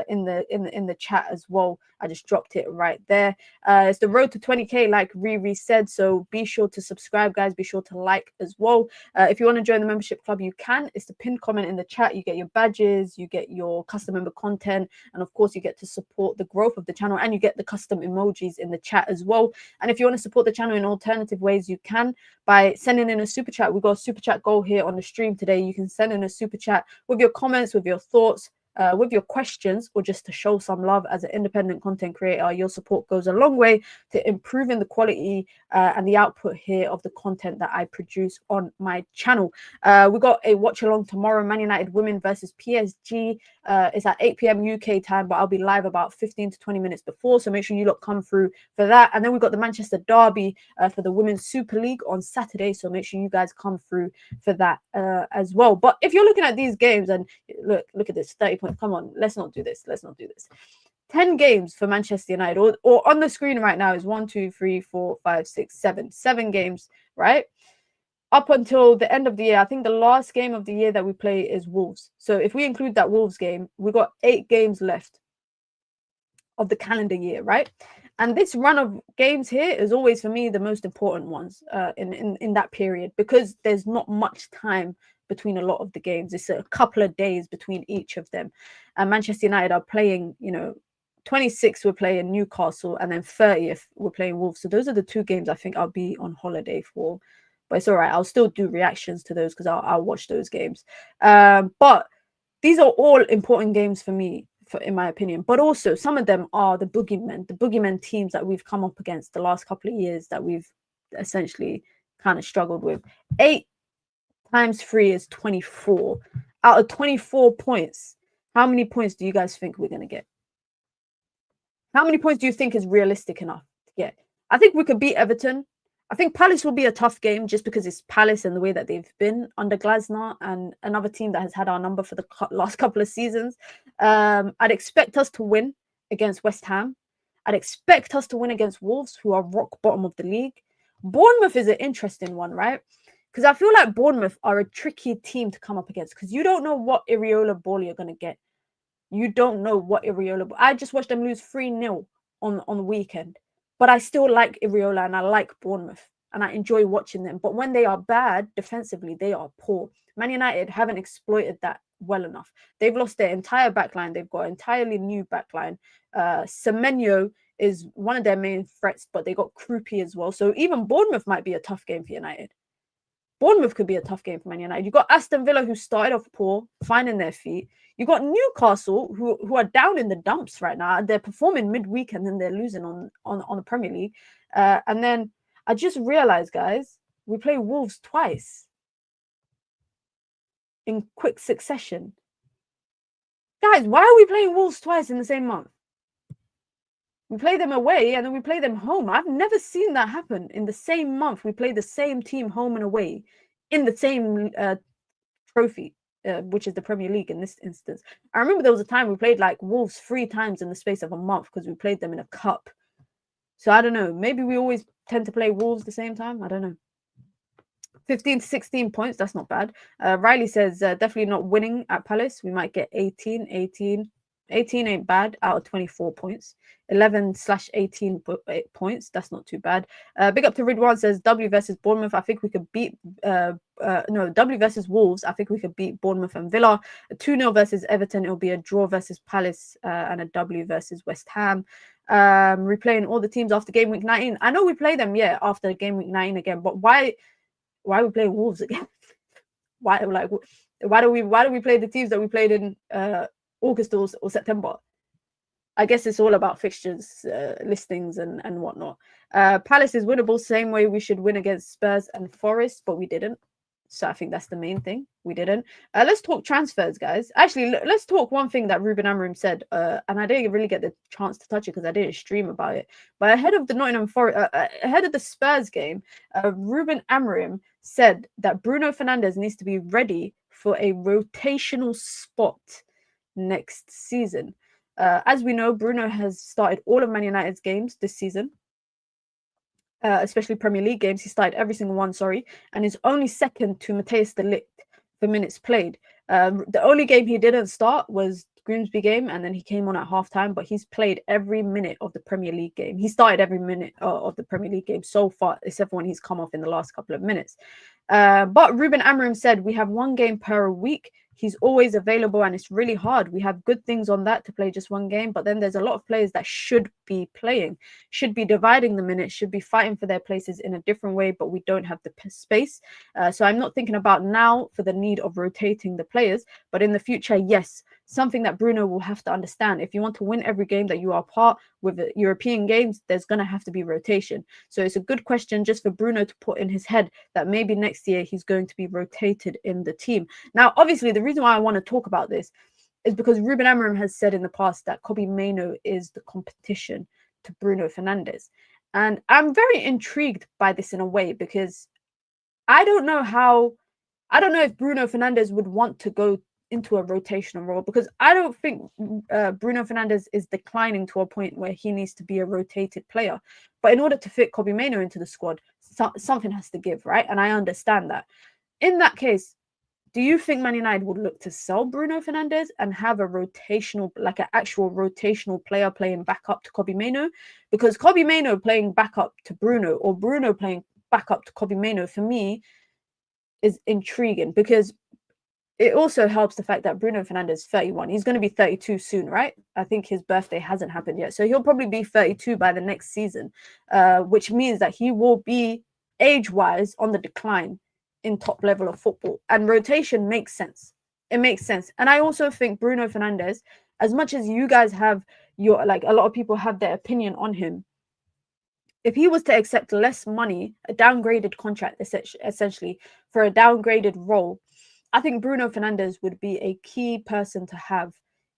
in the chat as well. I just dropped it right there. It's the road to 20k, like Riri said. So be sure to subscribe, guys. Be sure to like as well. If you want to join the membership club, you can. It's the pinned comment in the chat. You get your badges, you get your custom member content, and of course, you get to support the growth of the channel, and you get the custom emojis in the chat as well. And if you want to support the channel in alternative ways, you can by sending in a super chat. We've got a super chat goal here on the stream today. You can send in a super chat with your comments, with your thoughts, with your questions, or just to show some love. As an independent content creator, your support goes a long way to improving the quality and the output here of the content that I produce on my channel. We got a watch along tomorrow, Man United women versus PSG. It's at 8 p.m. UK time, but I'll be live about 15 to 20 minutes before, so make sure you lot come through for that. And then we've got the Manchester derby for the Women's Super League on Saturday, so make sure you guys come through for that as well. But if you're looking at these games and look at this 30 points, come on, let's not do this. 10 games for Manchester United, or on the screen right now is 1, 2, 3, 4, 5, 6, 7. 7 games, right? Up until the end of the year. I think the last game of the year that we play is Wolves. So if we include that Wolves game, we've got 8 games left of the calendar year, right? And this run of games here is always, for me, the most important ones in that period, because there's not much time between a lot of the games. It's a couple of days between each of them. And Manchester United are playing, 26th we're playing Newcastle, and then 30th we're playing Wolves. So those are the 2 games I think I'll be on holiday for. But it's all right. I'll still do reactions to those because I'll watch those games. But these are all important games for me, in my opinion. But also some of them are the boogeymen teams that we've come up against the last couple of years that we've essentially kind of struggled with. 8 times 3 is 24. Out of 24 points, how many points do you guys think we're going to get? How many points do you think is realistic enough to get? I think we could beat Everton. I think Palace will be a tough game just because it's Palace and the way that they've been under Glasner, and another team that has had our number for the last couple of seasons. I'd expect us to win against West Ham. I'd expect us to win against Wolves, who are rock bottom of the league. Bournemouth is an interesting one, right? Because I feel like Bournemouth are a tricky team to come up against because you don't know what Iriola ball you're going to get. You don't know what Iriola. I just watched them lose 3-0 on the weekend, but I still like Iriola and I like Bournemouth and I enjoy watching them. But when they are bad defensively, they are poor. Man United haven't exploited that well enough. They've lost their entire backline. They've got an entirely new backline. Semenyo is one of their main threats, but they got Krupi as well. So even Bournemouth might be a tough game for United. Bournemouth could be a tough game for Man United. You've got Aston Villa, who started off poor, finding their feet. You've got Newcastle, who are down in the dumps right now. They're performing midweek and then they're losing on the Premier League. And then I just realized, guys, we play Wolves twice in quick succession. Guys, why are we playing Wolves twice in the same month? We play them away and then we play them home. I've never seen that happen in the same month. We play the same team home and away in the same trophy, which is the Premier League in this instance. I remember there was a time we played like Wolves 3 times in the space of a month because we played them in a cup. So I don't know. Maybe we always tend to play Wolves the same time. I don't know. 15 to 16 points. That's not bad. Riley says definitely not winning at Palace. We might get 18. 18 ain't bad out of 24 points. 11/18 points. That's not too bad. Big up to Ridwan says W versus Bournemouth. I think we could beat W versus Wolves. I think we could beat Bournemouth and Villa. 2-0 versus Everton. It'll be a draw versus Palace and a W versus West Ham. Replaying all the teams after game week 19. I know we play them, after game week 19 again, but why are we playing Wolves again? why do we play the teams that we played in August or September? I guess it's all about fixtures, listings and whatnot. Palace is winnable, same way we should win against Spurs and Forest, but we didn't. So I think that's the main thing. We didn't. Let's talk transfers, guys. Actually, let's talk one thing that Ruben Amorim said, and I didn't really get the chance to touch it because I didn't stream about it. But ahead of the ahead of the Spurs game, Ruben Amorim said that Bruno Fernandes needs to be ready for a rotational spot next season. As we know, Bruno has started all of Man United's games this season, especially Premier League games. He started every single one, and is only second to Matthijs de Ligt for minutes played. The only game he didn't start was Grimsby game, and then he came on at halftime, but he's played every minute of the Premier League game. He started every minute of the Premier League game so far, except for when he's come off in the last couple of minutes. But Ruben Amorim said we have one game per week. He's always available and it's really hard. We have good things on that to play just one game, but then there's a lot of players that should be playing, should be dividing the minutes, should be fighting for their places in a different way, but we don't have the space. So I'm not thinking about now for the need of rotating the players, but in the future, yes, something that Bruno will have to understand. If you want to win every game that you are part with the European games, there's going to have to be rotation. So it's a good question just for Bruno to put in his head that maybe next year he's going to be rotated in the team. Now, obviously, the reason why I want to talk about this is because Ruben Amorim has said in the past that Kobbie Mainoo is the competition to Bruno Fernandes. And I'm very intrigued by this in a way because I don't know if Bruno Fernandes would want to go into a rotational role, because I don't think Bruno Fernandes is declining to a point where he needs to be a rotated player. But in order to fit Kobbie Mainoo into the squad, something has to give, right? And I understand that. In that case, do you think Man United would look to sell Bruno Fernandes and have a rotational, like an actual rotational player playing back up to Kobbie Mainoo? Because Kobbie Mainoo playing back up to Bruno, or Bruno playing back up to Kobbie Mainoo, for me is intriguing, because it also helps the fact that Bruno Fernandes is 31. He's going to be 32 soon, right? I think his birthday hasn't happened yet. So he'll probably be 32 by the next season, which means that he will be age-wise on the decline in top level of football. And rotation makes sense. It makes sense. And I also think Bruno Fernandes, as much as you guys have your, like, a lot of people have their opinion on him, if he was to accept less money, a downgraded contract, essentially, for a downgraded role, I think Bruno Fernandes would be a key person to have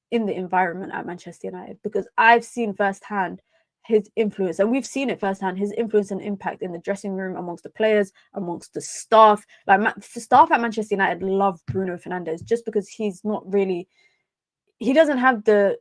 in the environment at Manchester United, because I've seen firsthand his influence, and we've seen it firsthand, his influence and impact in the dressing room, amongst the players, amongst the staff. Like, the staff at Manchester United love Bruno Fernandes just because he's not really, he doesn't have the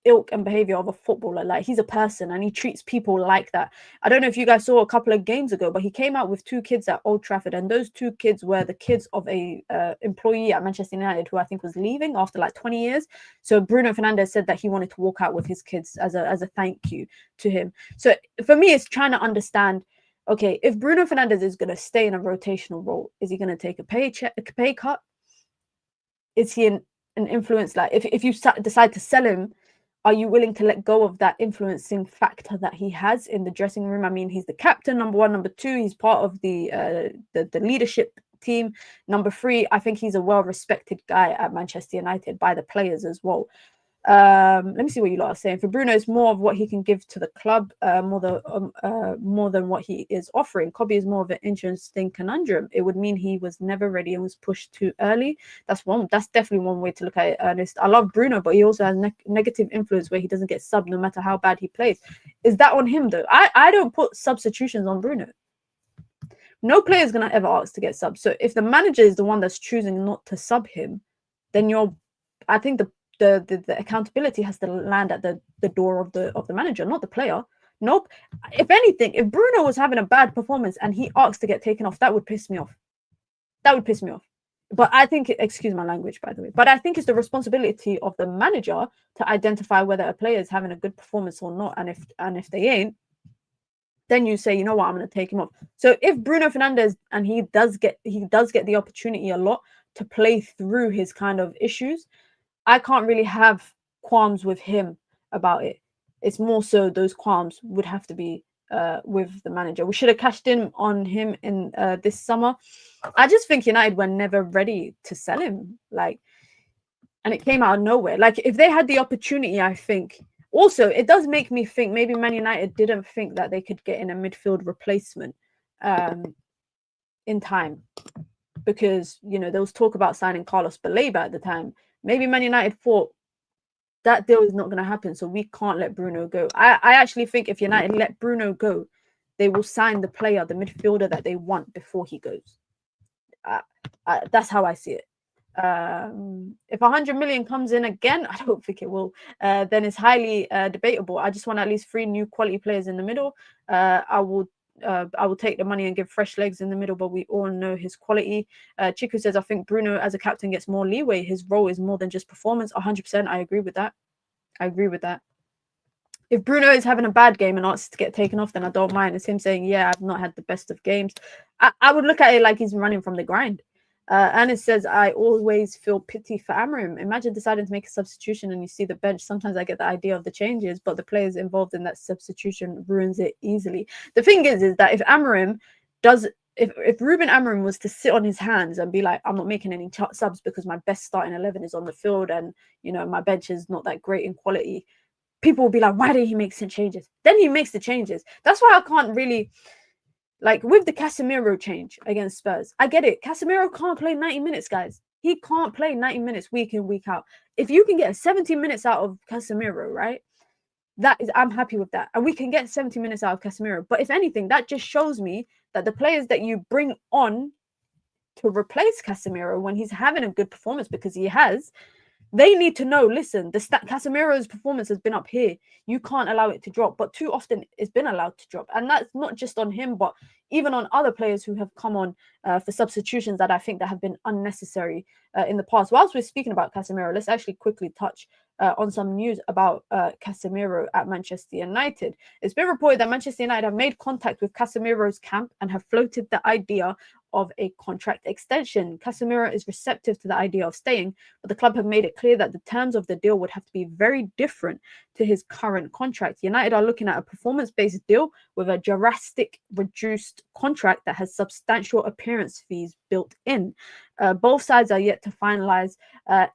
ilk and behavior of a footballer. Like, he's a person and he treats people like that. I don't know if you guys saw a couple of games ago, but he came out with 2 kids at Old Trafford, and those 2 kids were the kids of a employee at Manchester United who I think was leaving after like 20 years. So Bruno Fernandes said that he wanted to walk out with his kids as a thank you to him. So for me, it's trying to understand, okay, if Bruno Fernandes is going to stay in a rotational role, is he going to take a pay cut? Is he an influence? Like, if you decide to sell him, are you willing to let go of that influencing factor that he has in the dressing room? I mean, he's the captain, number 1. Number 2, he's part of the leadership team. Number 3, I think he's a well-respected guy at Manchester United by the players as well. Let me see what you lot are saying. For Bruno, it's more of what he can give to the club, more than what he is offering. Kobe is more of an interesting conundrum. It would mean he was never ready and was pushed too early. That's definitely one way to look at it, Ernest. I love Bruno, but he also has negative influence where he doesn't get subbed no matter how bad he plays. Is that on him though? I don't put substitutions on Bruno. No player is gonna ever ask to get subbed. So if the manager is the one that's choosing not to sub him, then I think the accountability has to land at the door of the manager, not the player. Nope. If anything, if Bruno was having a bad performance and he asked to get taken off, that would piss me off. But I think, excuse my language, by the way, but I think it's the responsibility of the manager to identify whether a player is having a good performance or not. And if they ain't, then you say, you know what, I'm going to take him off. So if Bruno Fernandes, and he does get the opportunity a lot to play through his kind of issues, I can't really have qualms with him about it. It's more so those qualms would have to be with the manager. We should have cashed in on him in this summer. I just think United were never ready to sell him. And it came out of nowhere. Like, if they had the opportunity, I think. Also, it does make me think maybe Man United didn't think that they could get in a midfield replacement in time. Because, there was talk about signing Carlos Baleba at the time. Maybe Man United thought that deal is not going to happen, so we can't let Bruno go. I actually think if United let Bruno go, they will sign the player, the midfielder that they want before he goes. That's how I see it. If 100 million comes in again, I don't think it will. Then it's highly debatable. I just want at least 3 new quality players in the middle. I will take the money and give fresh legs in the middle, but we all know his quality. Chiku says, I think Bruno as a captain gets more leeway. His role is more than just performance. 100%. I agree with that. If Bruno is having a bad game and asks to get taken off, then I don't mind. It's him saying, yeah, I've not had the best of games. I would look at it like he's running from the grind. Ernest says, I always feel pity for Amorim. Imagine deciding to make a substitution and you see the bench. Sometimes I get the idea of the changes, but the players involved in that substitution ruins it easily. The thing is that if Amorim if Ruben Amorim was to sit on his hands and be like, I'm not making any subs because my best starting 11 is on the field and, my bench is not that great in quality, people will be like, why didn't he make some changes? Then he makes the changes. That's why I can't really... Like, with the Casemiro change against Spurs, I get it. Casemiro can't play 90 minutes, guys. He can't play 90 minutes week in, week out. If you can get 70 minutes out of Casemiro, right, I'm happy with that. And we can get 70 minutes out of Casemiro. But if anything, that just shows me that the players that you bring on to replace Casemiro when he's having a good performance, because he has, they need to know, listen, Casemiro's performance has been up here. You can't allow it to drop. But too often it's been allowed to drop. And that's not just on him, but even on other players who have come on for substitutions that I think that have been unnecessary in the past. Whilst we're speaking about Casemiro, let's actually quickly touch on some news about Casemiro at Manchester United. It's been reported that Manchester United have made contact with Casemiro's camp and have floated the idea of a contract extension. Casemiro is receptive to the idea of staying, but the club have made it clear that the terms of the deal would have to be very different to his current contract. United are looking at a performance-based deal with a drastic reduced contract that has substantial appearance fees built in. Both sides are yet to finalize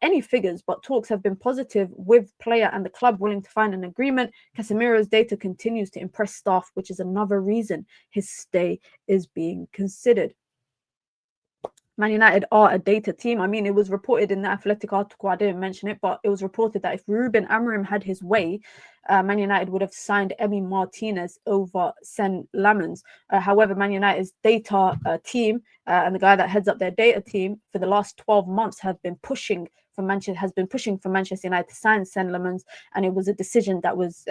any figures, but talks have been positive with player and the club willing to find an agreement. Casemiro's data continues to impress staff, which is another reason his stay is being considered. Man United are a data team. I mean, it was reported in the Athletic article, I didn't mention it, but it was reported that if Ruben Amorim had his way, Man United would have signed Emi Martinez over Sen Lamens. However, Man United's data team and the guy that heads up their data team for the last 12 months have been pushing for Manchester, has been pushing for Manchester United to sign Senlemans, and it was a decision that was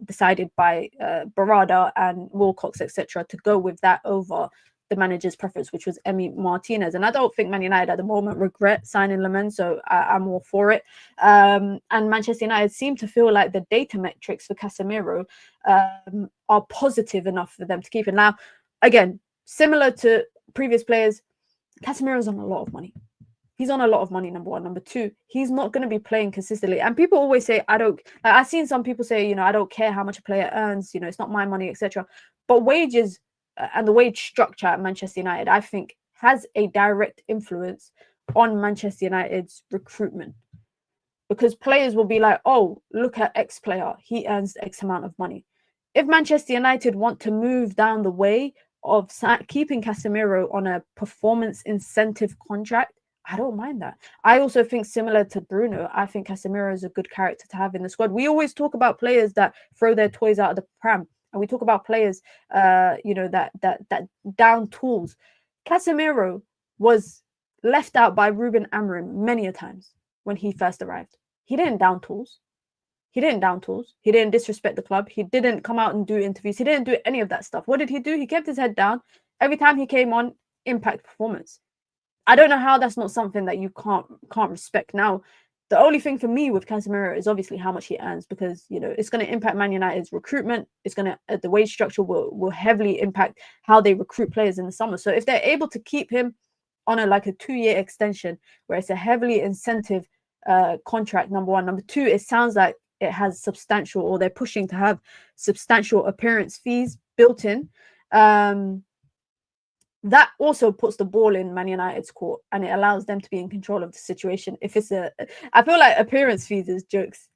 decided by Barada and Wilcox, etc., to go with that over the manager's preference, which was Emi Martinez. And I don't think Man United at the moment regret signing Lemon, so I'm all for it. And Manchester United seem to feel like the data metrics for Casemiro are positive enough for them to keep it. Now, again, similar to previous players, Casemiro's on a lot of money. He's on a lot of money, number one. Number two, he's not going to be playing consistently. And people always say, I've seen some people say, I don't care how much a player earns, it's not my money, etc. But wages and the wage structure at Manchester United, I think, has a direct influence on Manchester United's recruitment. Because players will be like, oh, look at X player. He earns X amount of money. If Manchester United want to move down the way of keeping Casemiro on a performance incentive contract, I don't mind that. I also think, similar to Bruno, I think Casemiro is a good character to have in the squad. We always talk about players that throw their toys out of the pram. And we talk about players, that down tools. Casemiro was left out by Ruben Amorim many a times when he first arrived. He didn't down tools. He didn't disrespect the club. He didn't come out and do interviews. He didn't do any of that stuff. What did he do? He kept his head down. Every time he came on, impact performance. I don't know how that's not something that you can't respect. Now, the only thing for me with Casemiro is obviously how much he earns, because it's going to impact Man United's recruitment. It's going to the wage structure will heavily impact how they recruit players in the summer. So if they're able to keep him on a 2-year extension where it's a heavily incentive contract, number one. Number two, it sounds like it has substantial, or they're pushing to have substantial appearance fees built in. That also puts the ball in Man United's court, and it allows them to be in control of the situation. I feel like appearance fees is jokes.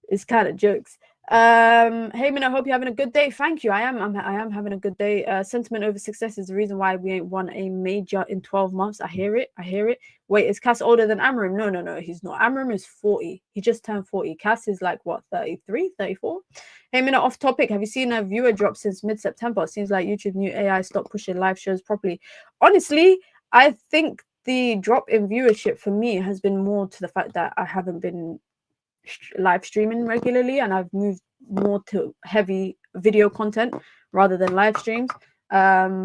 It's kind of jokes. Hey, Min, I hope you're having a good day. Thank you. I am having a good day. Sentiment over success is the reason why we ain't won a major in 12 months. I hear it. Wait, is Cass older than Amorim? No, he's not. Amorim is 40. He just turned 40. Cass is 33, 34? Hey, Min, off topic. Have you seen a viewer drop since mid-September? It seems like YouTube new AI stopped pushing live shows properly. Honestly, I think the drop in viewership for me has been more to the fact that I haven't been live streaming regularly, and I've moved more to heavy video content rather than live streams. Has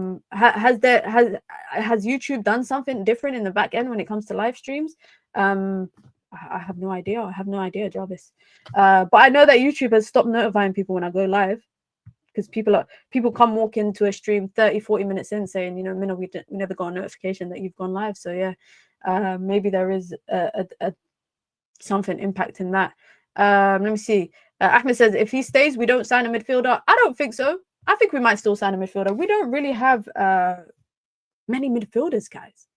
YouTube done something different in the back end when it comes to live streams? I have no idea, Jarvis. But I know that YouTube has stopped notifying people when I go live, because people come walk into a stream 30-40 minutes in saying, Minna, we never got a notification that you've gone live. So yeah, maybe there is a something impacting that. Let me see. Ahmed says, if he stays, we don't sign a midfielder. I don't think so. I think we might still sign a midfielder. We don't really have many midfielders, guys.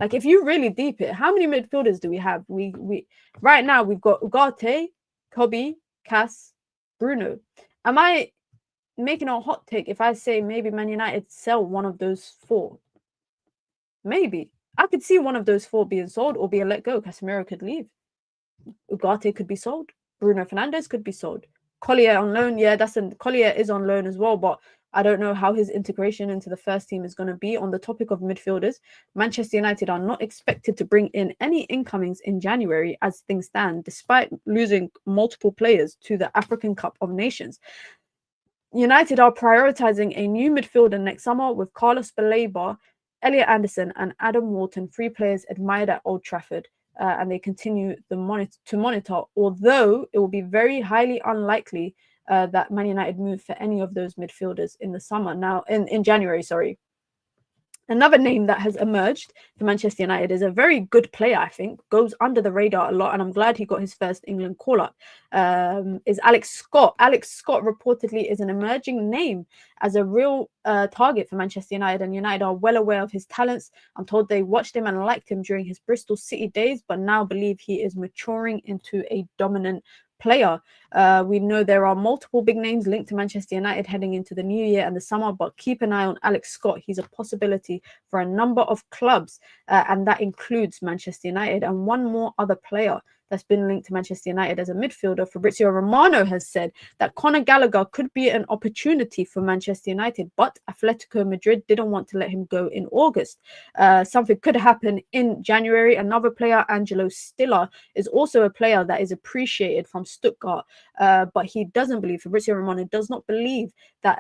If you really deep it, how many midfielders do we have? We right now we've got Ugarte, Kobe, Cass, Bruno. Am I making a hot take if I say maybe Man United sell one of those four? Maybe. I could see one of those four being sold or being let go. Casemiro could leave. Ugarte could be sold. Bruno Fernandes could be sold. Collier on loan. Yeah, Collier is on loan as well, but I don't know how his integration into the first team is going to be. On the topic of midfielders, Manchester United are not expected to bring in any incomings in January as things stand, despite losing multiple players to the African Cup of Nations. United are prioritizing a new midfielder next summer with Carlos Baleba, Elliott Anderson, and Adam Walton, 3 players admired at Old Trafford. And they continue to monitor, although it will be very highly unlikely that Man United move for any of those midfielders in the summer. Now, in January, sorry. Another name that has emerged for Manchester United is a very good player, I think, goes under the radar a lot, and I'm glad he got his first England call-up, is Alex Scott. Alex Scott reportedly is an emerging name as a real target for Manchester United, and United are well aware of his talents. I'm told they watched him and liked him during his Bristol City days, but now believe he is maturing into a dominant player. We know there are multiple big names linked to Manchester United heading into the new year and the summer, but keep an eye on Alex Scott. He's a possibility for a number of clubs, and that includes Manchester United and one more other player that's been linked to Manchester United as a midfielder. Fabrizio Romano has said that Conor Gallagher could be an opportunity for Manchester United, but Atletico Madrid didn't want to let him go in August. Something could happen in January. Another player, Angelo Stiller, is also a player that is appreciated from Stuttgart, but he doesn't believe, Fabrizio Romano does not believe that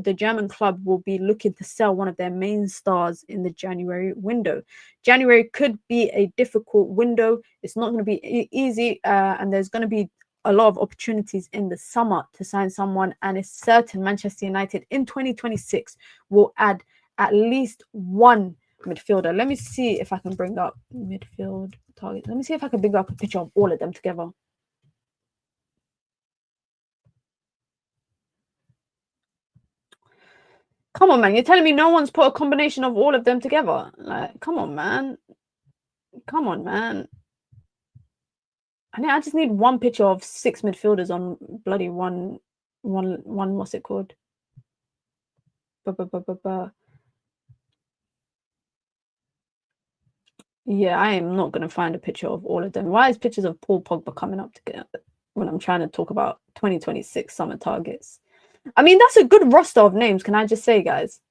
the German club will be looking to sell one of their main stars in the January window. January could be a difficult window. It's not going to be easy, and there's going to be a lot of opportunities in the summer to sign someone, and it's certain Manchester United in 2026 will add at least one midfielder. Let me see if I can bring up midfield target. Let me see if I can bring up a picture of all of them together. Come on, man. You're telling me no one's put a combination of all of them together? Like, come on, man. Come on, man. I just need one picture of 6 midfielders on bloody one. What's it called? Yeah, I am not going to find a picture of all of them. Why is pictures of Paul Pogba coming up together when I'm trying to talk about 2026 summer targets? I mean, that's a good roster of names. Can I just say, guys?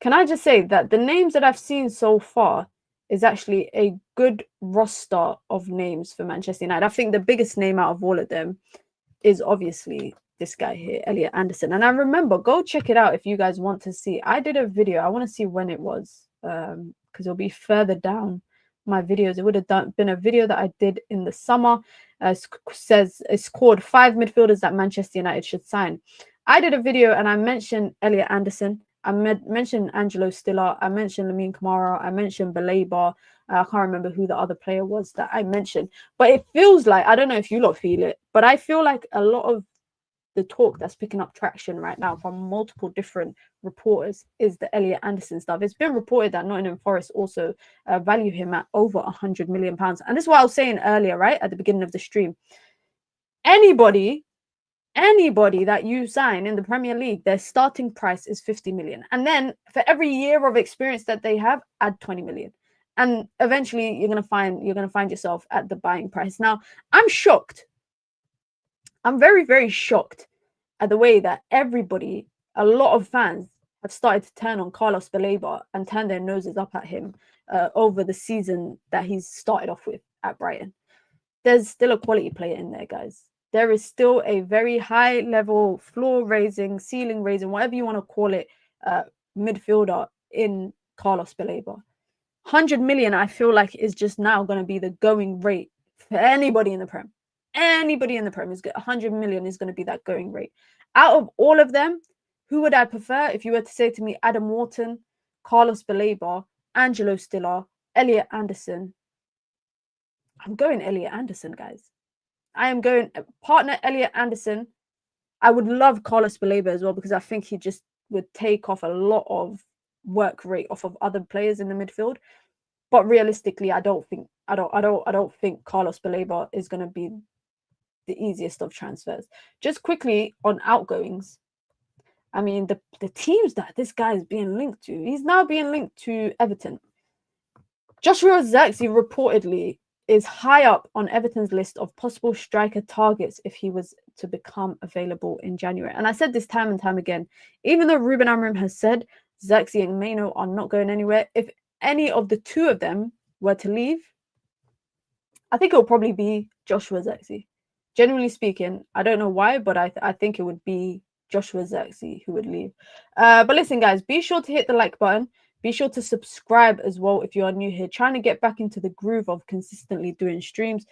Can I just say that the names that I've seen so far is actually a good roster of names for Manchester United. I think the biggest name out of all of them is obviously this guy here, Elliott Anderson. And I remember, go check it out if you guys want to see. I did a video. I want to see when it was, because it'll be further down my videos. It would have been a video that I did in the summer. Says it's called 5 midfielders that Manchester United should sign. I did a video and I mentioned Elliott Anderson. I mentioned Angelo Stiller. I mentioned Lamine Kamara. I mentioned Baleba. I can't remember who the other player was that I mentioned. But it feels like, I don't know if you lot feel it, but I feel like a lot of the talk that's picking up traction right now from multiple different reporters is the Elliott Anderson stuff. It's been reported that Nottingham Forest also value him at over £100 million. And this is what I was saying earlier, right, at the beginning of the stream. Anybody that you sign in the Premier League, their starting price is 50 million. And then for every year of experience that they have, add 20 million. And eventually you're going to find yourself at the buying price. Now, I'm shocked. I'm very, very shocked at the way that a lot of fans have started to turn on Carlos Baleba and turn their noses up at him over the season that he's started off with at Brighton. There's still a quality player in there, guys. There is still a very high level, floor raising, ceiling raising, whatever you want to call it, midfielder in Carlos Baleba. 100 million, I feel like, is just now going to be the going rate for anybody in the Prem. Anybody in the Prem is 100 million is going to be that going rate. Out of all of them, who would I prefer? If you were to say to me, Adam Wharton, Carlos Baleba, Angelo Stiller, Elliott Anderson, I'm going Elliott Anderson, guys. I am going partner Elliott Anderson. I would love Carlos Baleba as well, because I think he just would take off a lot of work rate off of other players in the midfield. But realistically, I don't think Carlos Baleba is going to be the easiest of transfers. Just quickly on outgoings. I mean, the teams that this guy is being linked to, he's now being linked to Everton. Joshua Zirkzee reportedly is high up on Everton's list of possible striker targets if he was to become available in January. And I said this time and time again, even though Ruben Amorim has said Zirkzee and Maino are not going anywhere, if any of the two of them were to leave, I think it will probably be Joshua Zirkzee. Generally speaking, I don't know why, but I think it would be Joshua Zirkzee who would leave. But listen, guys, be sure to hit the like button. Be sure to subscribe as well if you are new here. Trying to get back into the groove of consistently doing streams,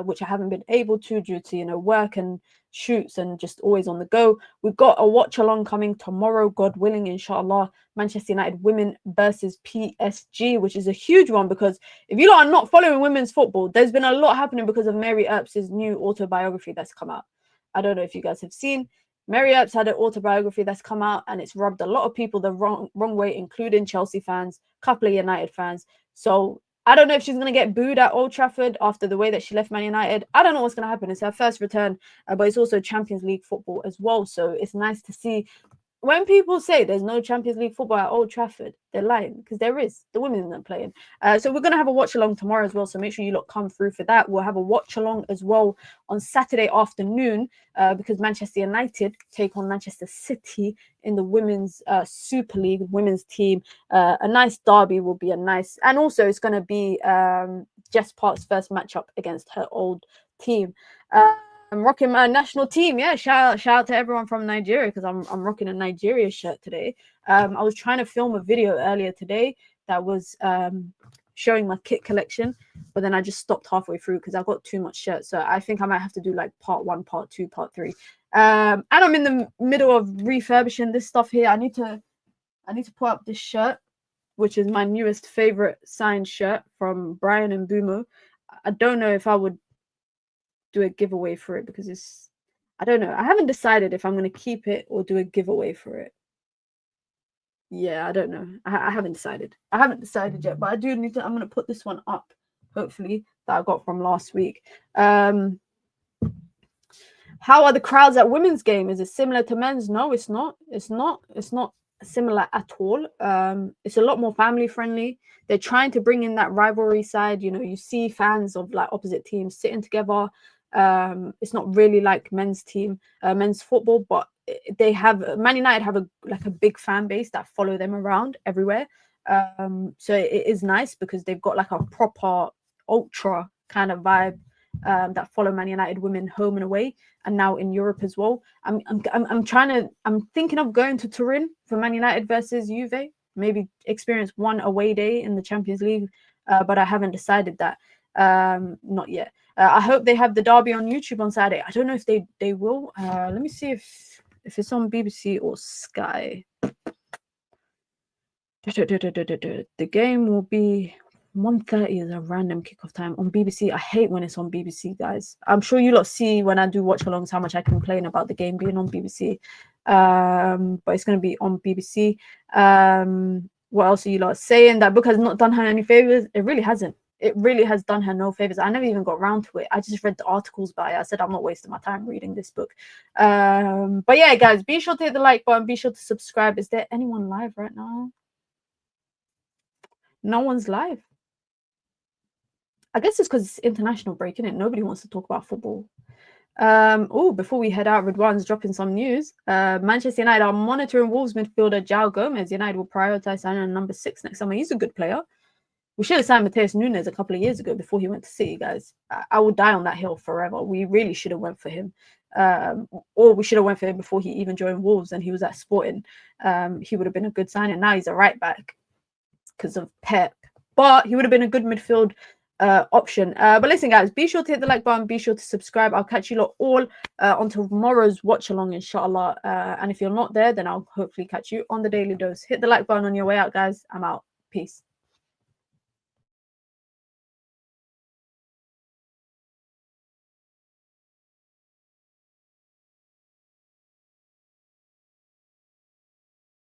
which I haven't been able to due to, work and shoots and just always on the go. We've got a watch along coming tomorrow, God willing, inshallah. Manchester United women versus PSG, which is a huge one, because if you lot are not following women's football, there's been a lot happening because of Mary Earps' new autobiography that's come out. I don't know if you guys have seen. Mary Earps had an autobiography that's come out, and it's rubbed a lot of people the wrong way, including Chelsea fans, a couple of United fans. So I don't know if she's going to get booed at Old Trafford after the way that she left Man United. I don't know what's going to happen. It's her first return, but it's also Champions League football as well. So it's nice to see. When people say there's no Champions League football at Old Trafford, they're lying, because there is. The women aren't playing. So we're going to have a watch along tomorrow as well. So make sure you lot come through for that. We'll have a watch along as well on Saturday afternoon, because Manchester United take on Manchester City in the women's Super League, women's team. A nice derby will be a nice, and also it's going to be Jess Park's first matchup against her old team. I'm rocking my national team. Yeah, shout out to everyone from Nigeria, because I'm rocking a Nigeria shirt today. I was trying to film a video earlier today that was showing my kit collection, but then I just stopped halfway through because I got too much shirts. So I think I might have to do like part 1, part 2, part 3. And I'm in the middle of refurbishing this stuff here. I need to put up this shirt, which is my newest favorite signed shirt from Brian and Bumo. I don't know if I would do a giveaway for it, because I don't know. I haven't decided if I'm going to keep it or do a giveaway for it. Yeah, I don't know. I haven't decided. I haven't decided yet, but I do need to. I'm going to put this one up, hopefully, that I got from last week. How are the crowds at women's game? Is it similar to men's? No, it's not. It's not similar at all. It's a lot more family friendly. They're trying to bring in that rivalry side. You know, you see fans of like opposite teams sitting together. It's not really like men's football, but they have, Man United have a big fan base that follow them around everywhere. So it is nice because they've got like a proper ultra kind of vibe that follow Man United women home and away, and now in Europe as well. I'm thinking of going to Turin for Man United versus Juve, maybe experience one away day in the Champions League, but I haven't decided that. Not yet. I hope they have the derby on YouTube on Saturday. I don't know if they will. Let me see if it's on BBC or Sky. The game will be 1:30 is a random kickoff time on BBC. I hate when it's on BBC, guys. I'm sure you lot see when I do watch alongs how much I complain about the game being on BBC. But it's going to be on BBC. What else are you lot saying? That book has not done her any favors. It really hasn't. It really has done her no favors. I never even got around to it. I just read the articles by it. I said I'm not wasting my time reading this book. But yeah, guys, be sure to hit the like button. Be sure to subscribe. Is there anyone live right now? No one's live. I guess it's because it's international break, isn't it? Nobody wants to talk about football. Before we head out, Ridwan's dropping some news. Manchester United are monitoring Wolves midfielder João Gomez. United will prioritize signing number 6 next summer. He's a good player. We should have signed Matheus Nunes a couple of years ago before he went to City, guys. I will die on that hill forever. We really should have went for him. Or we should have went for him before he even joined Wolves and he was at Sporting. He would have been a good signing. Now he's a right back because of Pep. But he would have been a good midfield option. But listen, guys, be sure to hit the like button. Be sure to subscribe. I'll catch you lot all on tomorrow's watch along, inshallah. And if you're not there, then I'll hopefully catch you on the Daily Dose. Hit the like button on your way out, guys. I'm out. Peace.